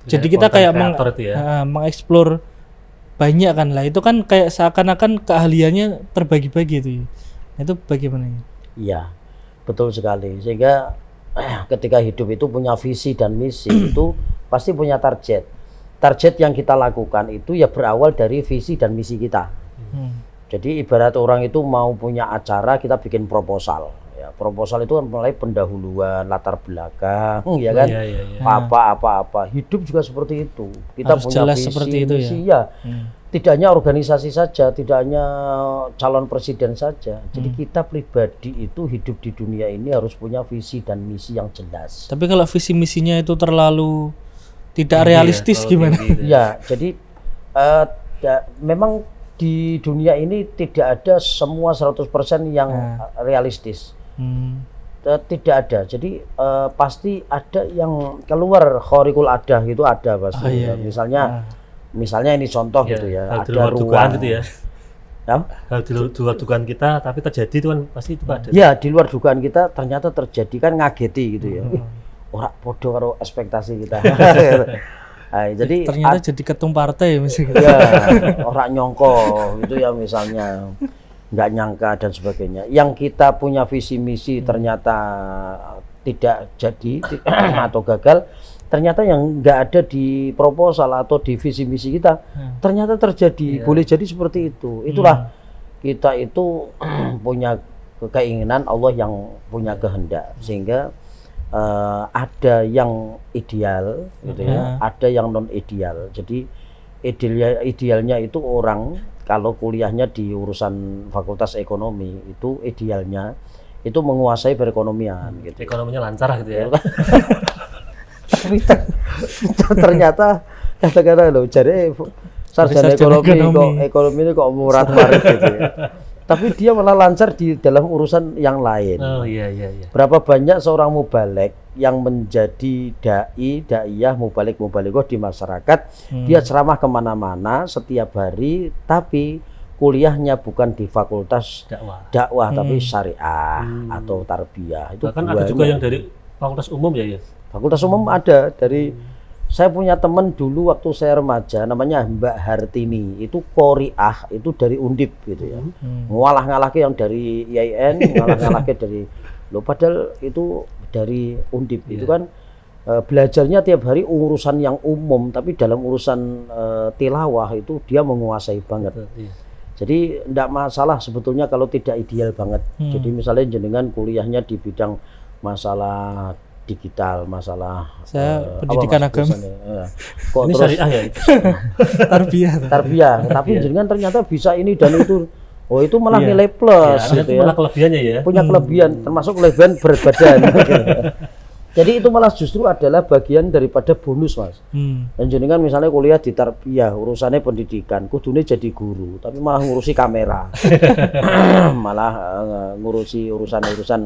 jadi kita kayak mengeksplor banyak kan lah. Itu kan kayak seakan-akan keahliannya terbagi-bagi itu. Nah, itu bagaimana? Iya, betul sekali. Sehingga ketika hidup itu punya visi dan misi itu pasti punya target. Target yang kita lakukan itu ya berawal dari visi dan misi kita. Jadi ibarat orang itu mau punya acara, kita bikin proposal. Ya, proposal itu kan mulai pendahuluan, latar belakang, ya kan, Iya. apa. Hidup juga seperti itu. Kita Harus punya jelas visi, seperti itu ya. misi, ya. Tidak hanya organisasi saja, tidak hanya calon presiden saja. Jadi kita pribadi itu hidup di dunia ini harus punya visi dan misi yang jelas. Tapi kalau visi misinya itu terlalu tidak realistis gimana? Ya, jadi memang di dunia ini tidak ada semua 100% yang realistis. Tidak ada. Jadi pasti ada yang keluar khariqul adah gitu, ada pasti. Misalnya ini contoh gitu ya, hal di ada luar dugaan ruang gitu ya. Hal di luar dugaan kita tapi terjadi itu kan pasti itu ada. Ya, di luar dugaan kita ternyata terjadi, kan ngageti gitu ya. Ora podo karo ekspektasi kita. Jadi ternyata jadi ketum partai misalnya. Ya, orang nyongko gitu ya, misalnya nggak nyangka dan sebagainya. Yang kita punya visi misi ternyata tidak jadi atau gagal, ternyata yang nggak ada di proposal atau di visi misi kita ternyata terjadi. Boleh jadi seperti itu. Itulah kita itu punya keinginan, Allah yang punya kehendak, sehingga ada yang ideal gitu ya, ada yang non ideal. Jadi idealnya itu orang kalau kuliahnya di urusan fakultas ekonomi, itu idealnya itu menguasai perekonomian gitu. Ekonominya lancar gitu ya. Tapi ternyata kata-kata loh, jadi sarjana ekonomi ini kok murat-marit gitu ya. Tapi dia malah lancar di dalam urusan yang lain. Oh iya. Berapa banyak seorang mubalek yang menjadi daiyah, mubalik-mubalighah di masyarakat, dia ceramah kemana-mana setiap hari, tapi kuliahnya bukan di fakultas dakwah tapi syariah atau tarbiyah. Itu bahkan ada juga yang dari fakultas umum ya. Fakultas umum ada dari saya punya teman dulu waktu saya remaja, namanya Mbak Hartini, itu Qoriah, itu dari Undip gitu ya. Ngalah-ngalahke yang dari IAIN, ngalah-ngalahke dari padahal itu dari Undip. Itu kan belajarnya tiap hari urusan yang umum, tapi dalam urusan tilawah itu dia menguasai banget. Jadi tidak masalah sebetulnya kalau tidak ideal banget. Jadi misalnya jenengan kuliahnya di bidang masalah digital, masalah pendidikan agama. Kok ini terus syariah ya? tarbiyah, tapi jenengan ternyata bisa ini dan itu. Oh, itu malah nilai plus gitu ya. Malah kelebihannya ya. Punya kelebihan, termasuk kelebihan berat badan. Jadi itu malah justru adalah bagian daripada bonus, Mas. Dan jenengan misalnya kuliah di tarbiyah, urusannya pendidikan, kudune jadi guru, tapi malah ngurusi kamera. Malah ngurusi urusan-urusan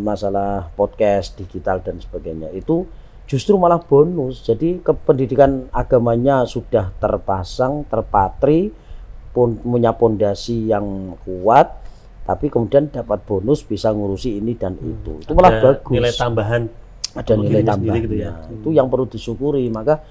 masalah podcast, digital dan sebagainya. Itu justru malah bonus. Jadi pendidikan agamanya sudah terpasang, terpatri, punya pondasi yang kuat, tapi kemudian dapat bonus bisa ngurusi ini dan itu malah bagus. Nilai tambahan, ada nilai tambahan gitu ya. Itu yang perlu disyukuri. Maka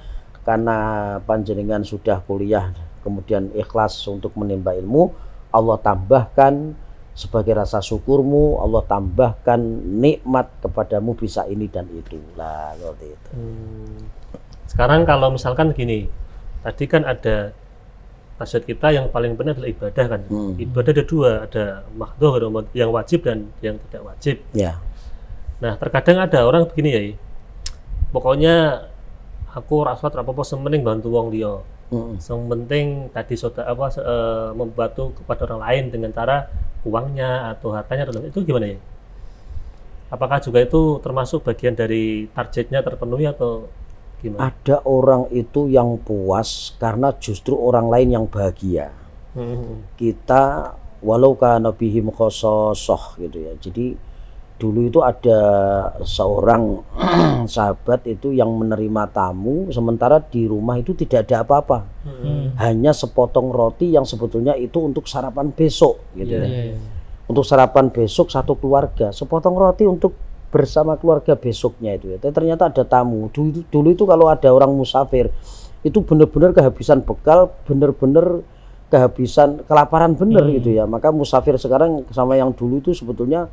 karena panjenengan sudah kuliah kemudian ikhlas untuk menimba ilmu, Allah tambahkan sebagai rasa syukurmu, Allah tambahkan nikmat kepadamu bisa ini dan itu lah, seperti itu. Sekarang kalau misalkan gini, tadi kan ada nasihat kita yang paling benar adalah ibadah kan. Ibadah ada dua, ada makhdhah yang wajib dan yang tidak wajib. Ya. Nah terkadang ada orang begini ya, pokoknya aku rapat apa-apa sementing bantu wong dia. Yang penting tadi membantu kepada orang lain dengan cara uangnya atau hartanya, itu gimana ya? Apakah juga itu termasuk bagian dari targetnya terpenuhi atau gimana? Ada orang itu yang puas karena justru orang lain yang bahagia. Kita walau kana bihim khososoh gitu ya. Jadi dulu itu ada seorang sahabat itu yang menerima tamu, sementara di rumah itu tidak ada apa-apa. Hanya sepotong roti yang sebetulnya itu untuk sarapan besok gitu ya. Untuk sarapan besok satu keluarga, sepotong roti untuk bersama keluarga besoknya itu ya. Ternyata ada tamu. Dulu itu kalau ada orang musafir itu benar-benar kehabisan bekal, benar-benar kehabisan kelaparan bener gitu ya. Maka musafir sekarang sama yang dulu itu sebetulnya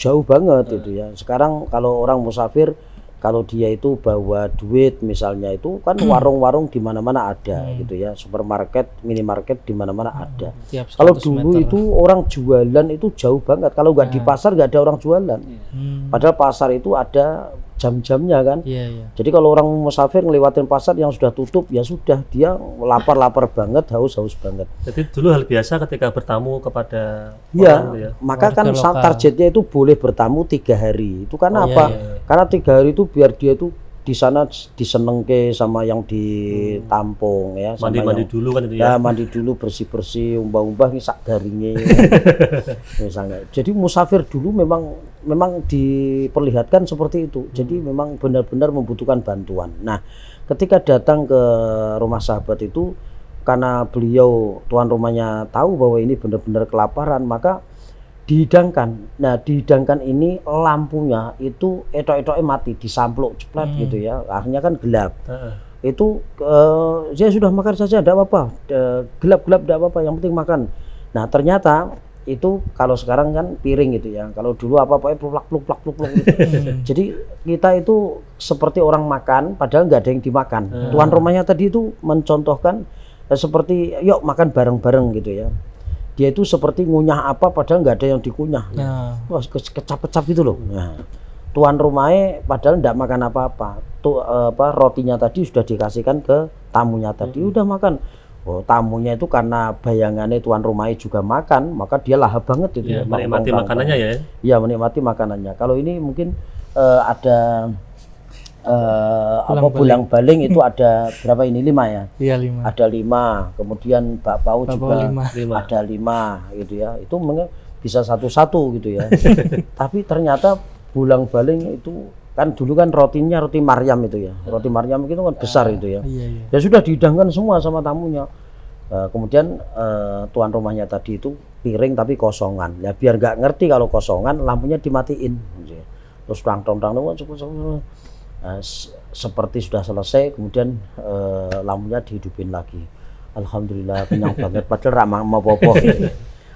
jauh banget gitu ya. Sekarang kalau orang musafir kalau dia itu bawa duit misalnya, itu kan warung-warung di mana-mana ada gitu ya, supermarket, minimarket di mana-mana ada. Kalau dulu meter. itu orang jualan itu jauh banget, kalau nggak di pasar nggak ada orang jualan. Padahal pasar itu ada jam-jamnya kan. Jadi kalau orang musafir ngelewatin pasar yang sudah tutup, ya sudah, dia lapar-lapar banget, haus-haus banget. Jadi dulu hal biasa ketika bertamu kepada Iya, orang gitu ya. maka Warga kan lokal. targetnya itu boleh bertamu 3 hari. Itu karena apa? Karena 3 hari itu biar dia itu di sana disenengke sama yang ditampung ya, sama Mandi-mandi yang, dulu kan itu ya ya. mandi dulu, bersih-bersih, umbah-umbah ini sak garinge misalnya. Jadi musafir dulu memang diperlihatkan seperti itu. Jadi memang benar-benar membutuhkan bantuan. Nah, ketika datang ke rumah sahabat itu, karena beliau tuan rumahnya tahu bahwa ini benar-benar kelaparan, maka dihidangkan. Nah, dihidangkan ini lampunya itu etok-etoknya mati, disampluk cepet gitu ya. Akhirnya kan gelap. Itu saya sudah makan saja, tidak apa-apa. Gelap-gelap tidak apa-apa, yang penting makan. Nah, ternyata itu kalau sekarang kan piring gitu ya. Kalau dulu apa-apa pluk-plak gitu. Jadi kita itu seperti orang makan padahal nggak ada yang dimakan. Tuan rumahnya tadi itu mencontohkan seperti yuk makan bareng-bareng gitu ya. Dia itu seperti ngunyah apa padahal nggak ada yang dikunyah. Wah, kecap-kecap gitu loh. Nah, tuan rumahnya padahal nggak makan apa-apa. Tuh rotinya tadi sudah dikasihkan ke tamunya tadi, udah makan. Oh, tamunya itu karena bayangannya tuan rumahnya juga makan, maka dia lahap banget itu Ya, menikmati makanannya ya. Iya, menikmati makanannya. Kalau ini mungkin ada bulang-baling itu ada berapa ini, 5 ya? Iya, 5. Ada 5, kemudian bakpao juga 5. ada 5 gitu ya. Itu bisa satu-satu gitu ya. Tapi ternyata bulang-baling itu kan dulu kan rotinya roti Maryam itu ya. Roti Maryam itu kan besar itu ya. Iya. Ya sudah dihidangkan semua sama tamunya. Kemudian tuan rumahnya tadi itu piring tapi kosongan. Ya biar nggak ngerti kalau kosongan, lampunya dimatiin. Terus tang-tang seperti sudah selesai, kemudian lampunya dihidupin lagi. Alhamdulillah, kenyang banget. Padahal mau popo.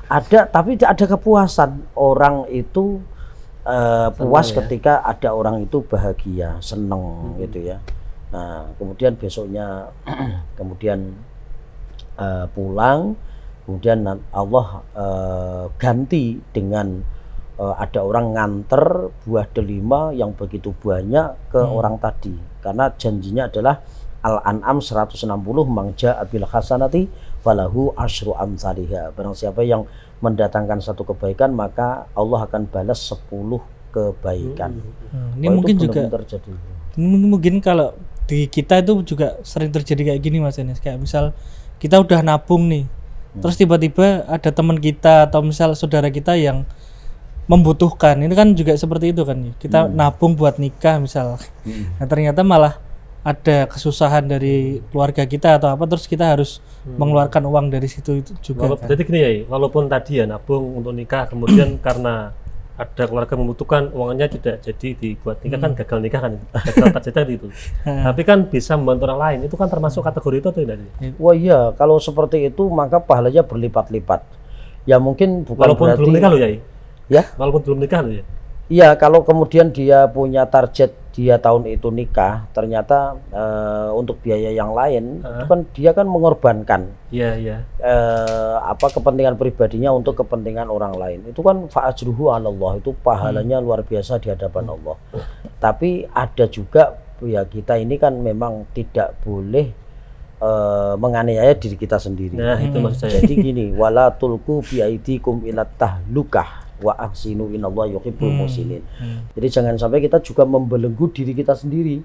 Ada, tapi ada kepuasan. Orang itu puas ketika ada orang itu bahagia, seneng gitu ya. Nah, kemudian besoknya kemudian pulang, kemudian Allah ganti dengan ada orang nganter buah delima yang begitu banyak ke orang tadi, karena janjinya adalah Al-An'am 160, mangja abil hasanati falahu asyru amsalihha. Barang siapa yang mendatangkan satu kebaikan, maka Allah akan balas 10 kebaikan. Ini mungkin juga terjadi. Mungkin kalau di kita itu juga sering terjadi kayak gini Mas Enes, kayak misal kita udah nabung nih, terus tiba-tiba ada teman kita atau misal saudara kita yang membutuhkan. Ini kan juga seperti itu kan, kita nabung buat nikah misal. Nah, ternyata malah ada kesusahan dari keluarga kita atau apa, terus kita harus mengeluarkan uang dari situ itu juga kan. Jadi gini ya, walaupun tadi ya nabung untuk nikah, kemudian karena ada keluarga membutuhkan, uangnya tidak jadi dibuat nikah, kan gagal nikah kan, gagal targetnya itu. Tapi kan bisa membantu orang lain, itu kan termasuk kategori itu atau tidak? Wah iya, kalau seperti itu maka pahalanya berlipat-lipat. Ya mungkin bukan Walaupun berarti belum nikah loh ya. Ya, Walaupun belum nikah loh ya. iya, kalau kemudian dia punya target dia tahun itu nikah, ternyata untuk biaya yang lain itu kan dia kan mengorbankan Iya. kepentingan pribadinya untuk kepentingan orang lain. Itu kan fa'ajruhu 'alallah, itu pahalanya luar biasa di hadapan Allah. Tapi ada juga ya, kita ini kan memang tidak boleh menganiaya diri kita sendiri. Nah, itu maksud saya. Jadi gini, wala tulqu bi aidikum ila tahlukah wa ahsinu innallaha yuhibbul muhsinin. Jadi jangan sampai kita juga membelenggu diri kita sendiri.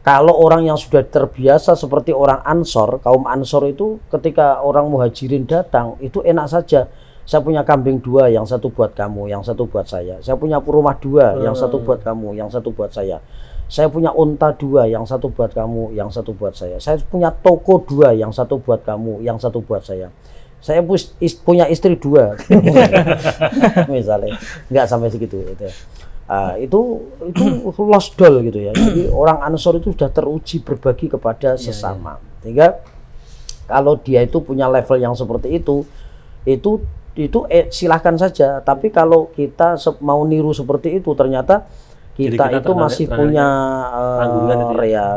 Kalau orang yang sudah terbiasa seperti orang Ansor, kaum Ansor itu ketika orang Muhajirin datang itu enak saja. Saya punya kambing 2, yang satu buat kamu, yang satu buat saya. Saya punya rumah 2, yang satu buat kamu, yang satu buat saya. Saya punya unta 2, yang satu buat kamu, yang satu buat saya. Saya punya toko 2, yang satu buat kamu, yang satu buat saya. Saya punya istri 2, misalnya, nggak sampai segitu. Itu lost doll gitu ya. Jadi orang Ansor itu sudah teruji berbagi kepada sesama. Sehingga kalau dia itu punya level yang seperti itu silahkan saja. Tapi kalau kita mau niru seperti itu, ternyata kita itu masih punya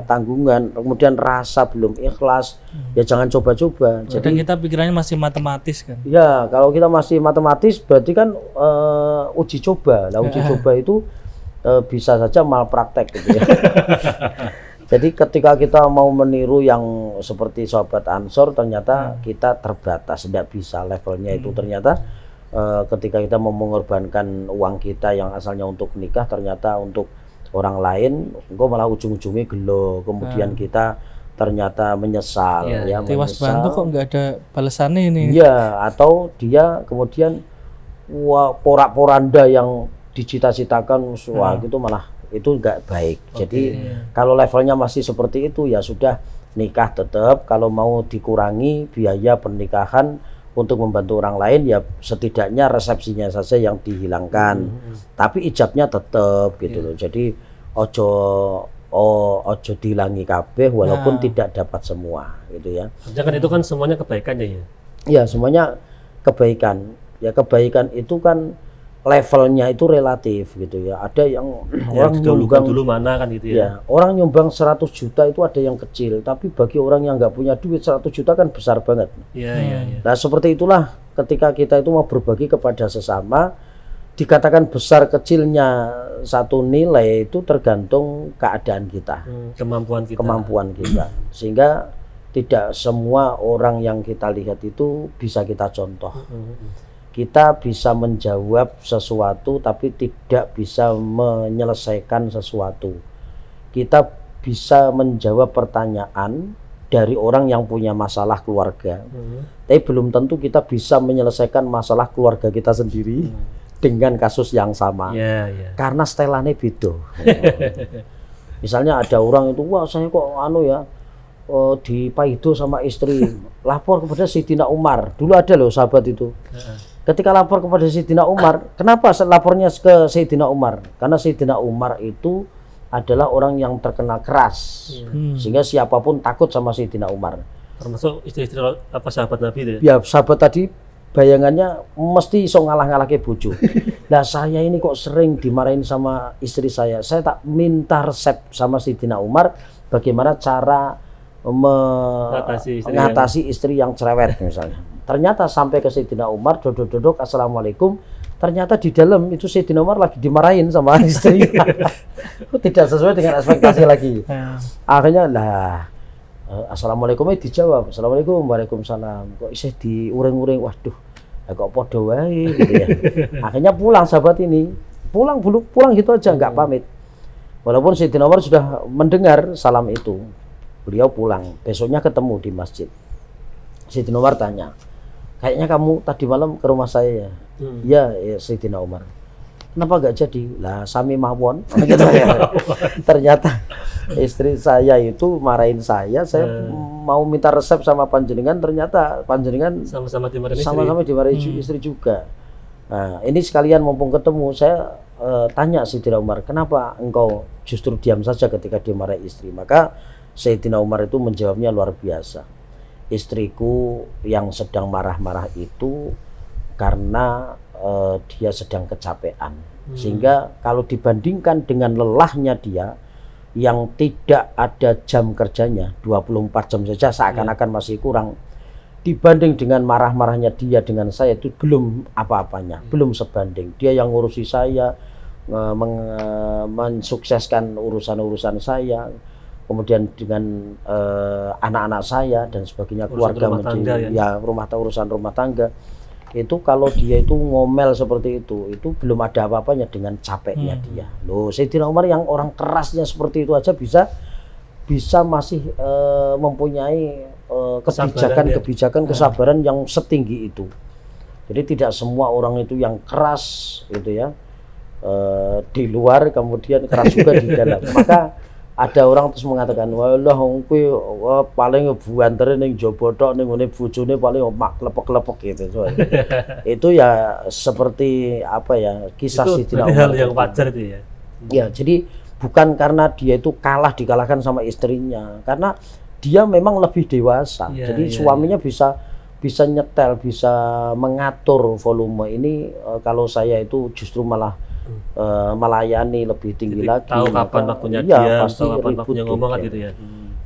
tanggungan, kemudian rasa belum ikhlas, ya jangan coba-coba. Jadi kita pikirannya masih matematis kan? Ya, kalau kita masih matematis berarti kan uji coba. Nah, uji coba itu bisa saja malpraktek gitu ya. Jadi ketika kita mau meniru yang seperti sahabat Ansor, ternyata kita terbatas, tidak bisa levelnya itu. Ternyata ketika kita mau mengorbankan uang kita yang asalnya untuk nikah, ternyata untuk orang lain, engkau malah ujung-ujungnya gelo. Kemudian kita ternyata menyesal, ya tewas menyesal. bantu kok nggak ada balasannya ini. Iya, atau dia kemudian porak-poranda yang dicita-citakan, wah gitu malah itu nggak baik. Jadi kalau levelnya masih seperti itu, ya sudah nikah tetap. Kalau mau dikurangi biaya pernikahan untuk membantu orang lain, ya setidaknya resepsinya saja yang dihilangkan, tapi ijabnya tetap gitu loh. Jadi ojo dihilangi kabeh walaupun tidak dapat semua gitu ya. Jangan itu kan semuanya kebaikan ya. Ya semuanya kebaikan. Ya kebaikan itu kan levelnya itu relatif gitu ya. Ada yang orang nyumbang dulu mana kan gitu ya. Ya, orang nyumbang 100 juta itu ada yang kecil, tapi bagi orang yang nggak punya duit 100 juta kan besar banget. Iya. Nah, seperti itulah ketika kita itu mau berbagi kepada sesama, dikatakan besar kecilnya satu nilai itu tergantung keadaan kita. Kemampuan kita. Sehingga tidak semua orang yang kita lihat itu bisa kita contoh. Kita bisa menjawab sesuatu tapi tidak bisa menyelesaikan sesuatu. Kita bisa menjawab pertanyaan dari orang yang punya masalah keluarga, tapi belum tentu kita bisa menyelesaikan masalah keluarga kita sendiri dengan kasus yang sama. Karena setelannya beda. Misalnya ada orang itu, wah saya kok dipaido sama istri, lapor kepada Sayyidina Umar. Dulu ada loh sahabat itu. Ketika lapor kepada Sayyidina Umar, kenapa lapornya ke Sayyidina Umar? Karena Sayyidina Umar itu adalah orang yang terkenal keras, sehingga siapapun takut sama Sayyidina Umar. Termasuk istri-istri apa sahabat Nabi itu? Ya sahabat tadi bayangannya mesti iso ngalah-ngalah ke bojo. Nah saya ini kok sering dimarahin sama istri saya tak minta resep sama Sayyidina Umar bagaimana cara mengatasi istri yang cerewet misalnya. Ternyata sampai ke Sayyidina Umar, dodok-dodok, assalamualaikum. Ternyata di dalam itu Sayyidina Umar lagi dimarahin sama istri. Tidak sesuai dengan ekspektasi lagi. Akhirnya assalamualaikumnya dijawab, assalamualaikum, waalaikumsalam. Kok isih diuring-uring, waduh, kok podo wae gitu ya. Akhirnya pulang sahabat ini, pulang gitu aja, nggak pamit. Walaupun Sayyidina Umar sudah mendengar salam itu, beliau pulang. Besoknya ketemu di masjid. Sayyidina Umar tanya, kayaknya kamu tadi malam ke rumah saya ya? Ya Sayyidina Umar. Kenapa nggak jadi? Lah sami mawon. Gitu ya. Ternyata istri saya itu marahin saya mau minta resep sama panjenengan, ternyata panjenengan sama-sama dimarahin istri juga. Nah, ini sekalian mumpung ketemu, saya tanya Sayyidina Umar, kenapa engkau justru diam saja ketika dimarahi istri? Maka Sayyidina Umar itu menjawabnya luar biasa. Istriku yang sedang marah-marah itu karena dia sedang kecapean, sehingga kalau dibandingkan dengan lelahnya dia yang tidak ada jam kerjanya 24 jam saja seakan-akan masih kurang, dibanding dengan marah-marahnya dia dengan saya itu belum apa-apanya, belum sebanding. Dia yang ngurusi saya, mensukseskan urusan-urusan saya, kemudian dengan anak-anak saya dan sebagainya, keluarga menjadi urusan rumah tangga. Itu kalau dia itu ngomel seperti itu belum ada apa-apanya dengan capeknya dia. Loh, Sayyidina Umar yang orang kerasnya seperti itu aja bisa masih mempunyai kebijakan kesabaran yang setinggi itu. Jadi tidak semua orang itu yang keras gitu ya, di luar kemudian keras juga di dalam. Maka ada orang terus mengatakan, walah kuwi paling buantere ning jaba tok, ning ngene bojone paling mak klepek-klepek gitu. So, itu ya seperti apa ya, kisah Sayyidina Umar. Itu hal yang wajar itu ya. Ya, jadi bukan karena dia itu dikalahkan sama istrinya, karena dia memang lebih dewasa. Jadi suaminya bisa nyetel, bisa mengatur volume ini. Kalau saya itu justru malah melayani lebih tinggi lagi. Tahu kapan waktunya iya, diam, pasti tahu kapan ribut waktunya ngomong kan geger. gitu ya.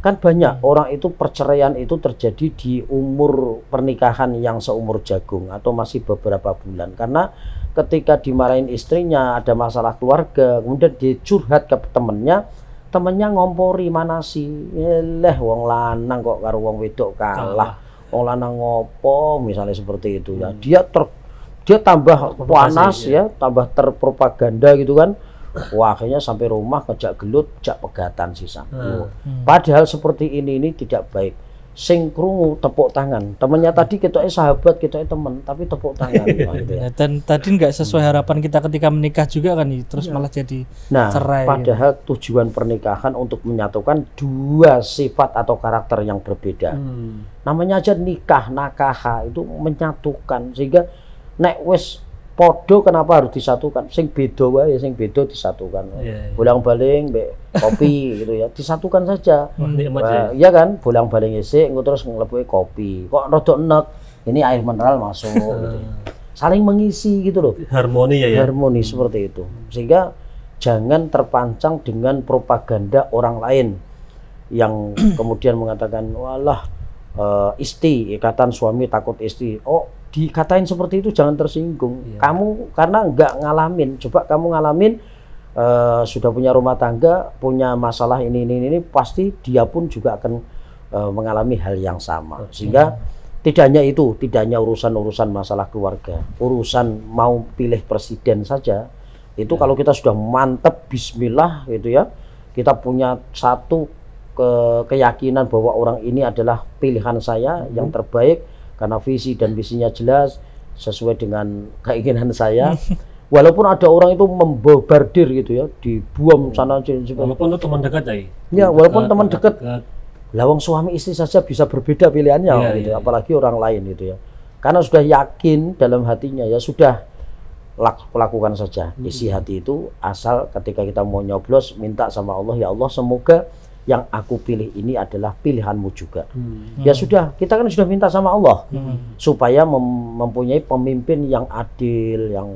Kan banyak orang itu perceraian itu terjadi di umur pernikahan yang seumur jagung atau masih beberapa bulan, karena ketika dimarahin istrinya ada masalah keluarga, kemudian dia curhat ke temennya ngompori, mana sih wong lanang kok karo wong wedok kalah, wong lanang ngopo misalnya seperti itu ya, dia tambah panas ya, tambah terpropaganda gitu kan. Wah, akhirnya sampai rumah ngejak gelut, jak pegatan sisa. Padahal seperti ini tidak baik. Sing krungu tepuk tangan. Temennya tadi ketoknya sahabat, ketoknya teman, tapi tepuk tangan. Gitu ya. Dan tadi nggak sesuai harapan kita ketika menikah juga kan, terus malah jadi cerai. Padahal tujuan pernikahan untuk menyatukan dua sifat atau karakter yang berbeda. Namanya aja nikah, nakaha itu menyatukan, sehingga nek wis podo kenapa harus disatukan? Sing beda wae, sing beda disatukan. Bolang-baling mbek kopi gitu ya, disatukan saja. Iya kan, bolang-baling isik engko terus nglebuke kopi. Kok rada enek, ini air mineral masuk gitu. Saling mengisi gitu loh. Harmoni ya. Harmoni seperti itu. Sehingga jangan terpancang dengan propaganda orang lain yang kemudian mengatakan walah ikatan suami takut istri. Oh, dikatain seperti itu jangan tersinggung. Kamu karena nggak ngalamin, coba kamu ngalamin sudah punya rumah tangga, punya masalah ini pasti dia pun juga akan mengalami hal yang sama. Sehingga tidak hanya urusan masalah keluarga, urusan mau pilih presiden saja itu kalau kita sudah mantep bismillah gitu ya, kita punya satu keyakinan bahwa orang ini adalah pilihan saya yang terbaik karena visi dan misinya jelas sesuai dengan keinginan saya. Walaupun ada orang itu membobardir gitu ya, dibuang sana sini. Walaupun itu teman dekat ya. Walaupun teman dekat. Lawang suami istri saja bisa berbeda pilihannya gitu, apalagi orang lain gitu ya. Karena sudah yakin dalam hatinya ya sudah lakukan saja isi hati itu, asal ketika kita mau nyoblos minta sama Allah, ya Allah semoga yang aku pilih ini adalah pilihanmu juga. Ya sudah, kita kan sudah minta sama Allah supaya mempunyai pemimpin yang adil, yang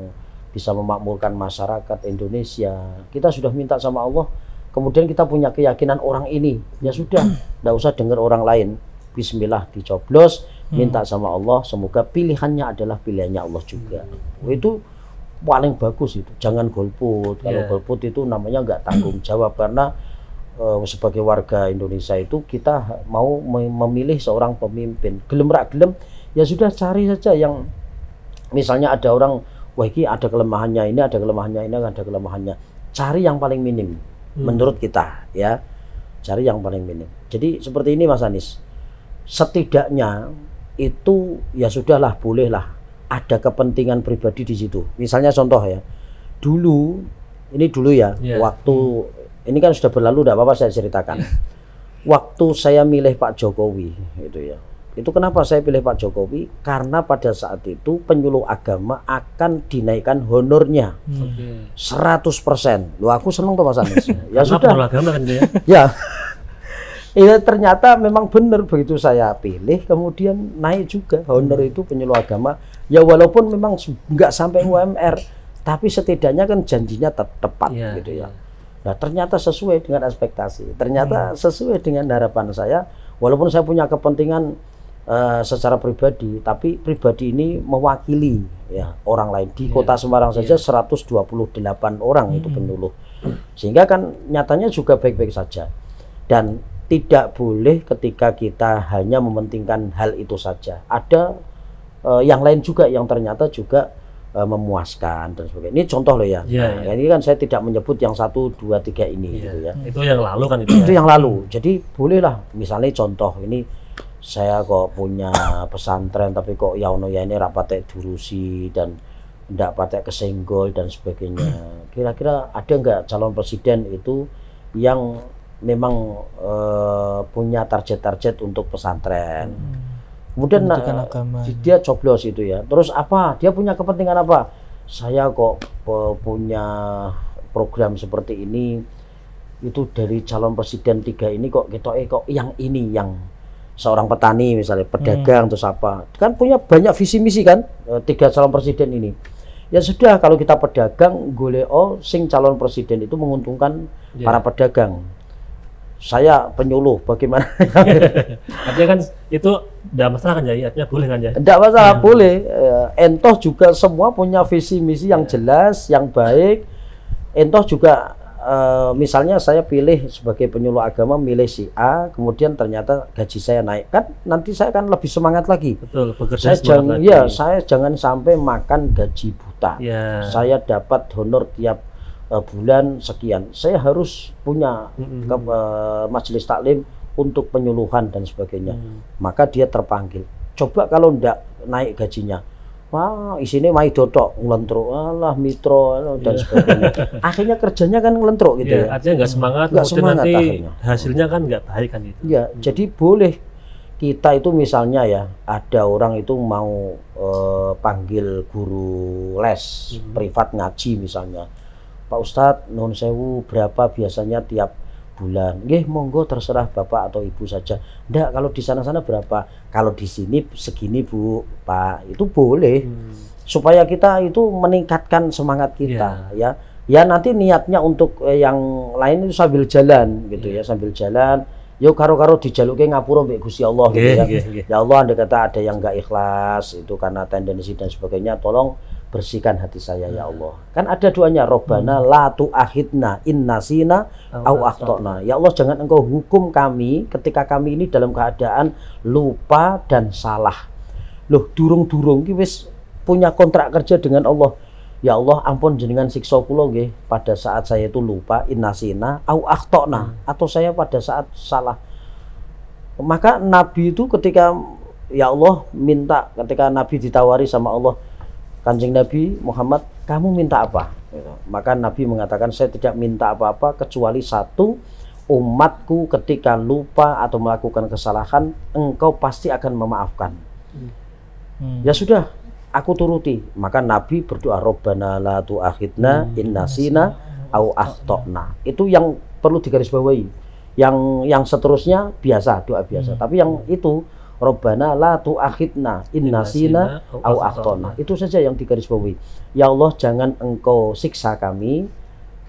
bisa memakmurkan masyarakat Indonesia. Kita sudah minta sama Allah, kemudian kita punya keyakinan orang ini, ya sudah, tidak usah dengar orang lain. Bismillah dicoblos, minta sama Allah, semoga pilihannya adalah pilihannya Allah juga. Itu paling bagus itu. Jangan golput. Kalau golput itu namanya nggak tanggung jawab, karena sebagai warga Indonesia itu kita mau memilih seorang pemimpin, gelem rak gelem ya sudah, cari saja yang misalnya ada orang wah ini ada kelemahannya, ini ada kelemahannya, ini ada kelemahannya, cari yang paling minim menurut kita ya, cari yang paling minim. Jadi seperti ini Mas Anies, setidaknya itu ya sudahlah, bolehlah ada kepentingan pribadi di situ. Misalnya contoh ya, dulu ya waktu ini kan sudah berlalu, tidak apa-apa saya ceritakan. Waktu saya milih Pak Jokowi itu ya, itu kenapa saya pilih Pak Jokowi? Karena pada saat itu penyuluh agama akan dinaikkan honornya 100%. Loh, aku seneng tuh Mas Anies. Ya sudah. Agama kan dia. Ya. Ya ternyata memang benar, begitu saya pilih kemudian naik juga honor itu penyuluh agama. Ya walaupun memang nggak sampai UMR, tapi setidaknya kan janjinya tepat gitu ya. Nah, ternyata sesuai dengan ekspektasi, ternyata sesuai dengan harapan saya. Walaupun saya punya kepentingan secara pribadi, tapi pribadi ini mewakili ya orang lain. Di kota Semarang saja 128 orang itu penyuluh, sehingga kan nyatanya juga baik-baik saja. Dan tidak boleh ketika kita hanya mementingkan hal itu saja, ada yang lain juga yang ternyata juga memuaskan dan sebagainya. Ini contoh loh ya. Nah, ini kan saya tidak menyebut yang 1, 2, 3 ini gitu ya. Itu yang lalu kan itu. Itu yang lalu. Jadi bolehlah misalnya contoh ini, saya kok punya pesantren tapi kok ya ono ya ini rapatek durusi dan ndak patek kesenggol dan sebagainya. Kira-kira ada nggak calon presiden itu yang memang punya target-target untuk pesantren? Kemudian dia coblos itu ya. Terus apa? Dia punya kepentingan apa? Saya kok punya program seperti ini, itu dari calon presiden 3 ini kok kok yang ini, yang seorang petani misalnya, pedagang terus apa? Kan punya banyak visi misi kan 3 calon presiden ini. Ya sudah, kalau kita pedagang goleo sing calon presiden itu menguntungkan para pedagang. Saya penyuluh, bagaimana? Artinya kan itu tidak masalah kan ya, artinya boleh kan ya? Tidak masalah, boleh. Entoh juga semua punya visi misi yang jelas, yang baik. Entoh juga misalnya saya pilih sebagai penyuluh agama, milih si A, kemudian ternyata gaji saya naik, kan nanti saya akan lebih semangat lagi. Betul, bekerja Saya ya, saya jangan sampai makan gaji buta. Ya. Saya dapat honor tiap bulan sekian. Saya harus punya majelis taklim untuk penyuluhan dan sebagainya. Maka dia terpanggil. Coba kalau ndak naik gajinya, wah, isinya mai dotok, ngelentruk, alah mitro dan sebagainya. Akhirnya kerjanya kan ngelentruk gitu ya. Artinya nggak semangat, Nggak kemudian semangat nanti akhirnya. hasilnya kan nggak baik kan itu. Ya, jadi boleh kita itu misalnya ya, ada orang itu mau panggil guru les privat ngaji misalnya. Pak Ustadz, nuhun sewu, berapa biasanya tiap bulan? Nggih, monggo terserah Bapak atau Ibu saja. Ndak, kalau di sana-sana berapa? Kalau di sini segini Bu, Pak. Itu boleh. Supaya kita itu meningkatkan semangat kita ya. Ya nanti niatnya untuk yang lain itu sambil jalan gitu ya, sambil jalan. Yo karo-karo dijaluke ngapura mbek Gusti Allah gitu ya. Ya Allah, andai kata ada yang enggak ikhlas itu karena tendensi dan sebagainya, tolong bersihkan hati saya ya Allah. Kan ada doanya, Robbana la tu'akhidna in nasina au akhtana. Ya Allah, jangan engkau hukum kami ketika kami ini dalam keadaan lupa dan salah. Loh, durung-durung ki wis punya kontrak kerja dengan Allah. Ya Allah, ampun jenengan siksa kula nggih pada saat saya itu lupa in nasina au akhtana, atau saya pada saat salah. Maka Nabi itu ketika ya Allah minta, ketika Nabi ditawari sama Allah, Kanjeng Nabi Muhammad, kamu minta apa? Maka Nabi mengatakan, saya tidak minta apa-apa kecuali satu, umatku ketika lupa atau melakukan kesalahan, engkau pasti akan memaafkan. Ya sudah, aku turuti. Maka Nabi berdoa, Robbana la tu'akhidna in nasina au akhtana. Itu yang perlu digarisbawahi. Yang seterusnya biasa, doa biasa. Tapi yang itu, Robbana la tu'akhidna in nasina au akhtana, itu saja yang digarisbawahi. Ya Allah, jangan engkau siksa kami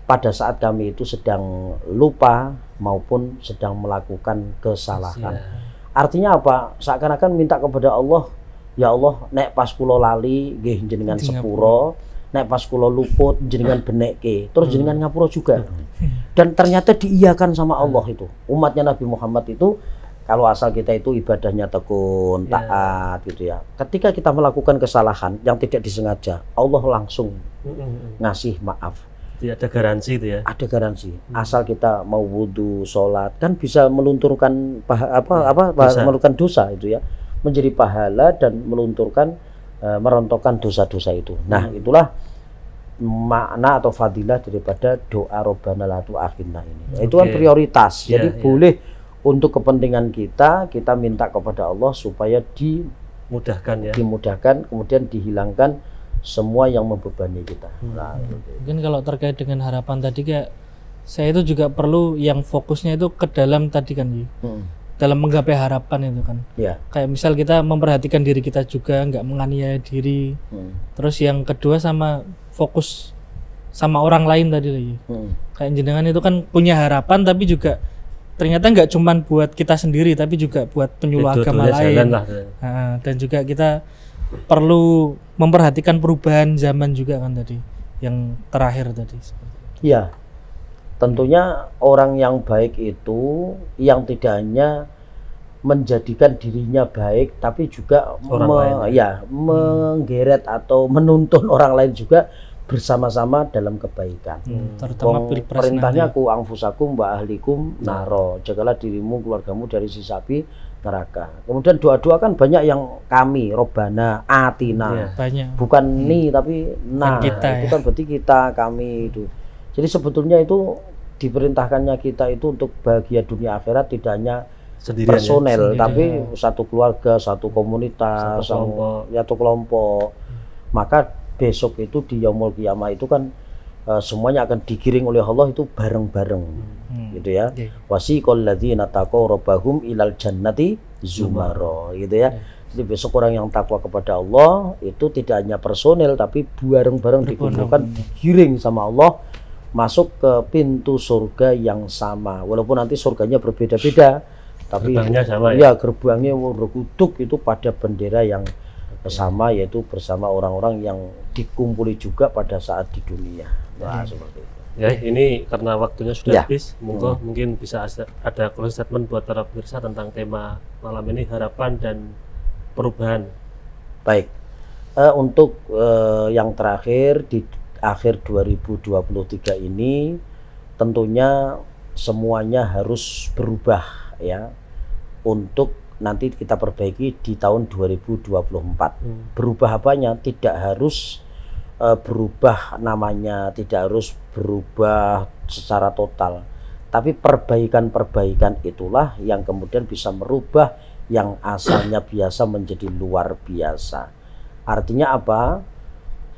pada saat kami itu sedang lupa maupun sedang melakukan kesalahan. Artinya apa? Seakan-akan minta kepada Allah, ya Allah, nek pas kula lali nggih jenengan sepuro, nek pas kula luput jenengan benekke, terus jenengan ngapura juga. Dan ternyata diiyakan sama Allah itu. Umatnya Nabi Muhammad itu, kalau asal kita itu ibadahnya tekun, taat gitu ya. Ketika kita melakukan kesalahan yang tidak disengaja, Allah langsung ngasih maaf. Tidak ada garansi itu ya. Ada garansi. Asal kita mau wudhu, sholat, kan bisa melunturkan melunturkan dosa itu ya, menjadi pahala dan melunturkan merontokkan dosa-dosa itu. Nah, itulah makna atau fadilah daripada doa Robbana la tu'akhidna ini. Itu kan prioritas. Jadi boleh untuk kepentingan kita minta kepada Allah supaya dimudahkan ya. Dimudahkan, kemudian dihilangkan semua yang membebani kita. Nah, mungkin kalau terkait dengan harapan tadi, kayak saya itu juga perlu yang fokusnya itu ke dalam tadi kan, dalam menggapai harapan itu kan. Kayak misal kita memperhatikan diri kita juga, nggak menganiaya diri. Terus yang kedua sama fokus sama orang lain tadi lagi. Kayak jenengan itu kan punya harapan, tapi juga ternyata nggak cuman buat kita sendiri, tapi juga buat penyuluh agama lain. Dan juga kita perlu memperhatikan perubahan zaman juga kan tadi, yang terakhir tadi. Iya, tentunya orang yang baik itu yang tidak hanya menjadikan dirinya baik, tapi juga menggeret atau menuntun orang lain juga bersama-sama dalam kebaikan. Terutama perintahnya ku angfusakum wa ahlikum naro, jagalah dirimu keluargamu dari sisa api neraka. Kemudian doa-doa kan banyak yang kami, Robbana atina, bukan ni tapi nah, itu kan berarti kita, kami itu. Jadi sebetulnya itu diperintahkannya kita itu untuk bahagia dunia akhirat tidak hanya sendirian, personel, tapi satu keluarga, satu komunitas, satu kelompok. Maka besok itu di Yaumul Qiyamah itu kan semuanya akan digiring oleh Allah itu bareng-bareng gitu ya. Wasiqal ladzina taqaw rabbahum ilal jannati zumara gitu ya. Jadi besok orang yang takwa kepada Allah itu tidak hanya personil tapi bareng-bareng dikumpulkan, digiring sama Allah masuk ke pintu surga yang sama. Walaupun nanti surganya berbeda-beda, tapi gerbangnya sama ya gerbangnya berkutuk itu pada bendera yang sama, yaitu bersama orang-orang yang dikumpuli juga pada saat di dunia. Nah, seperti itu. Ya, ini karena waktunya sudah Ya. habis, mungkin bisa ada closing statement buat para pemirsa tentang tema malam ini, harapan dan perubahan. Baik, untuk yang terakhir di akhir 2023 ini tentunya semuanya harus berubah ya, untuk nanti kita perbaiki di tahun 2024. Berubah apanya? Tidak harus berubah namanya, tidak harus berubah secara total, tapi perbaikan-perbaikan itulah yang kemudian bisa merubah yang asalnya biasa menjadi luar biasa. Artinya apa?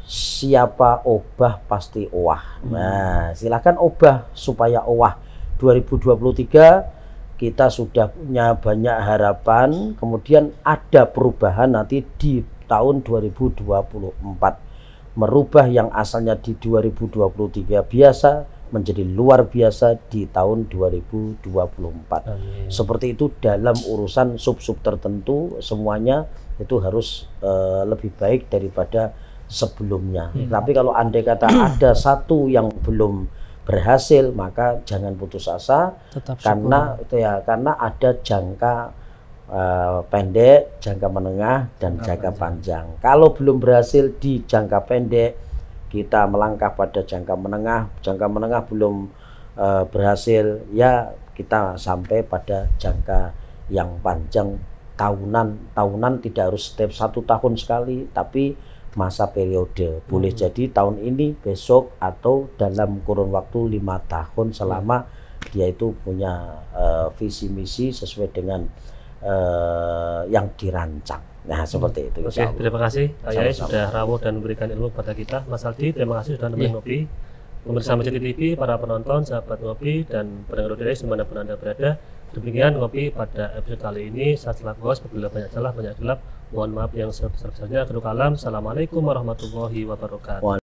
Siapa obah pasti owah. Nah, silakan obah supaya owah. 2023 kita sudah punya banyak harapan, kemudian ada perubahan nanti di tahun 2024. Merubah yang asalnya di 2023 biasa menjadi luar biasa di tahun 2024. Amin. Seperti itu dalam urusan sub-sub tertentu semuanya itu harus lebih baik daripada sebelumnya. Tapi kalau andai kata ada satu yang belum berhasil, maka jangan putus asa. Tetap Karena itu ya, karena ada jangka pendek, jangka menengah, dan jangka panjang. Kalau belum berhasil di jangka pendek, kita melangkah pada jangka menengah belum berhasil, ya kita sampai pada jangka yang panjang, tahunan tidak harus setiap 1 tahun sekali, tapi masa periode. Boleh jadi tahun ini, besok, atau dalam kurun waktu 5 tahun selama dia itu punya visi misi sesuai dengan yang dirancang. Nah, seperti itu. Oke, terima kasih Pak Yai sudah rawuh dan memberikan ilmu kepada kita. Mas Aldi, terima kasih sudah nemenin ngopi. Pemirsa Masjid TV, para penonton, sahabat ngopi, dan pendengar ODS dimanapun Anda berada. Demikian ngopi pada episode kali ini. Saya selaku host, apabila banyak salah, banyak gelap, mohon maaf yang sebesar-besarnya. Assalamualaikum warahmatullahi wabarakatuh.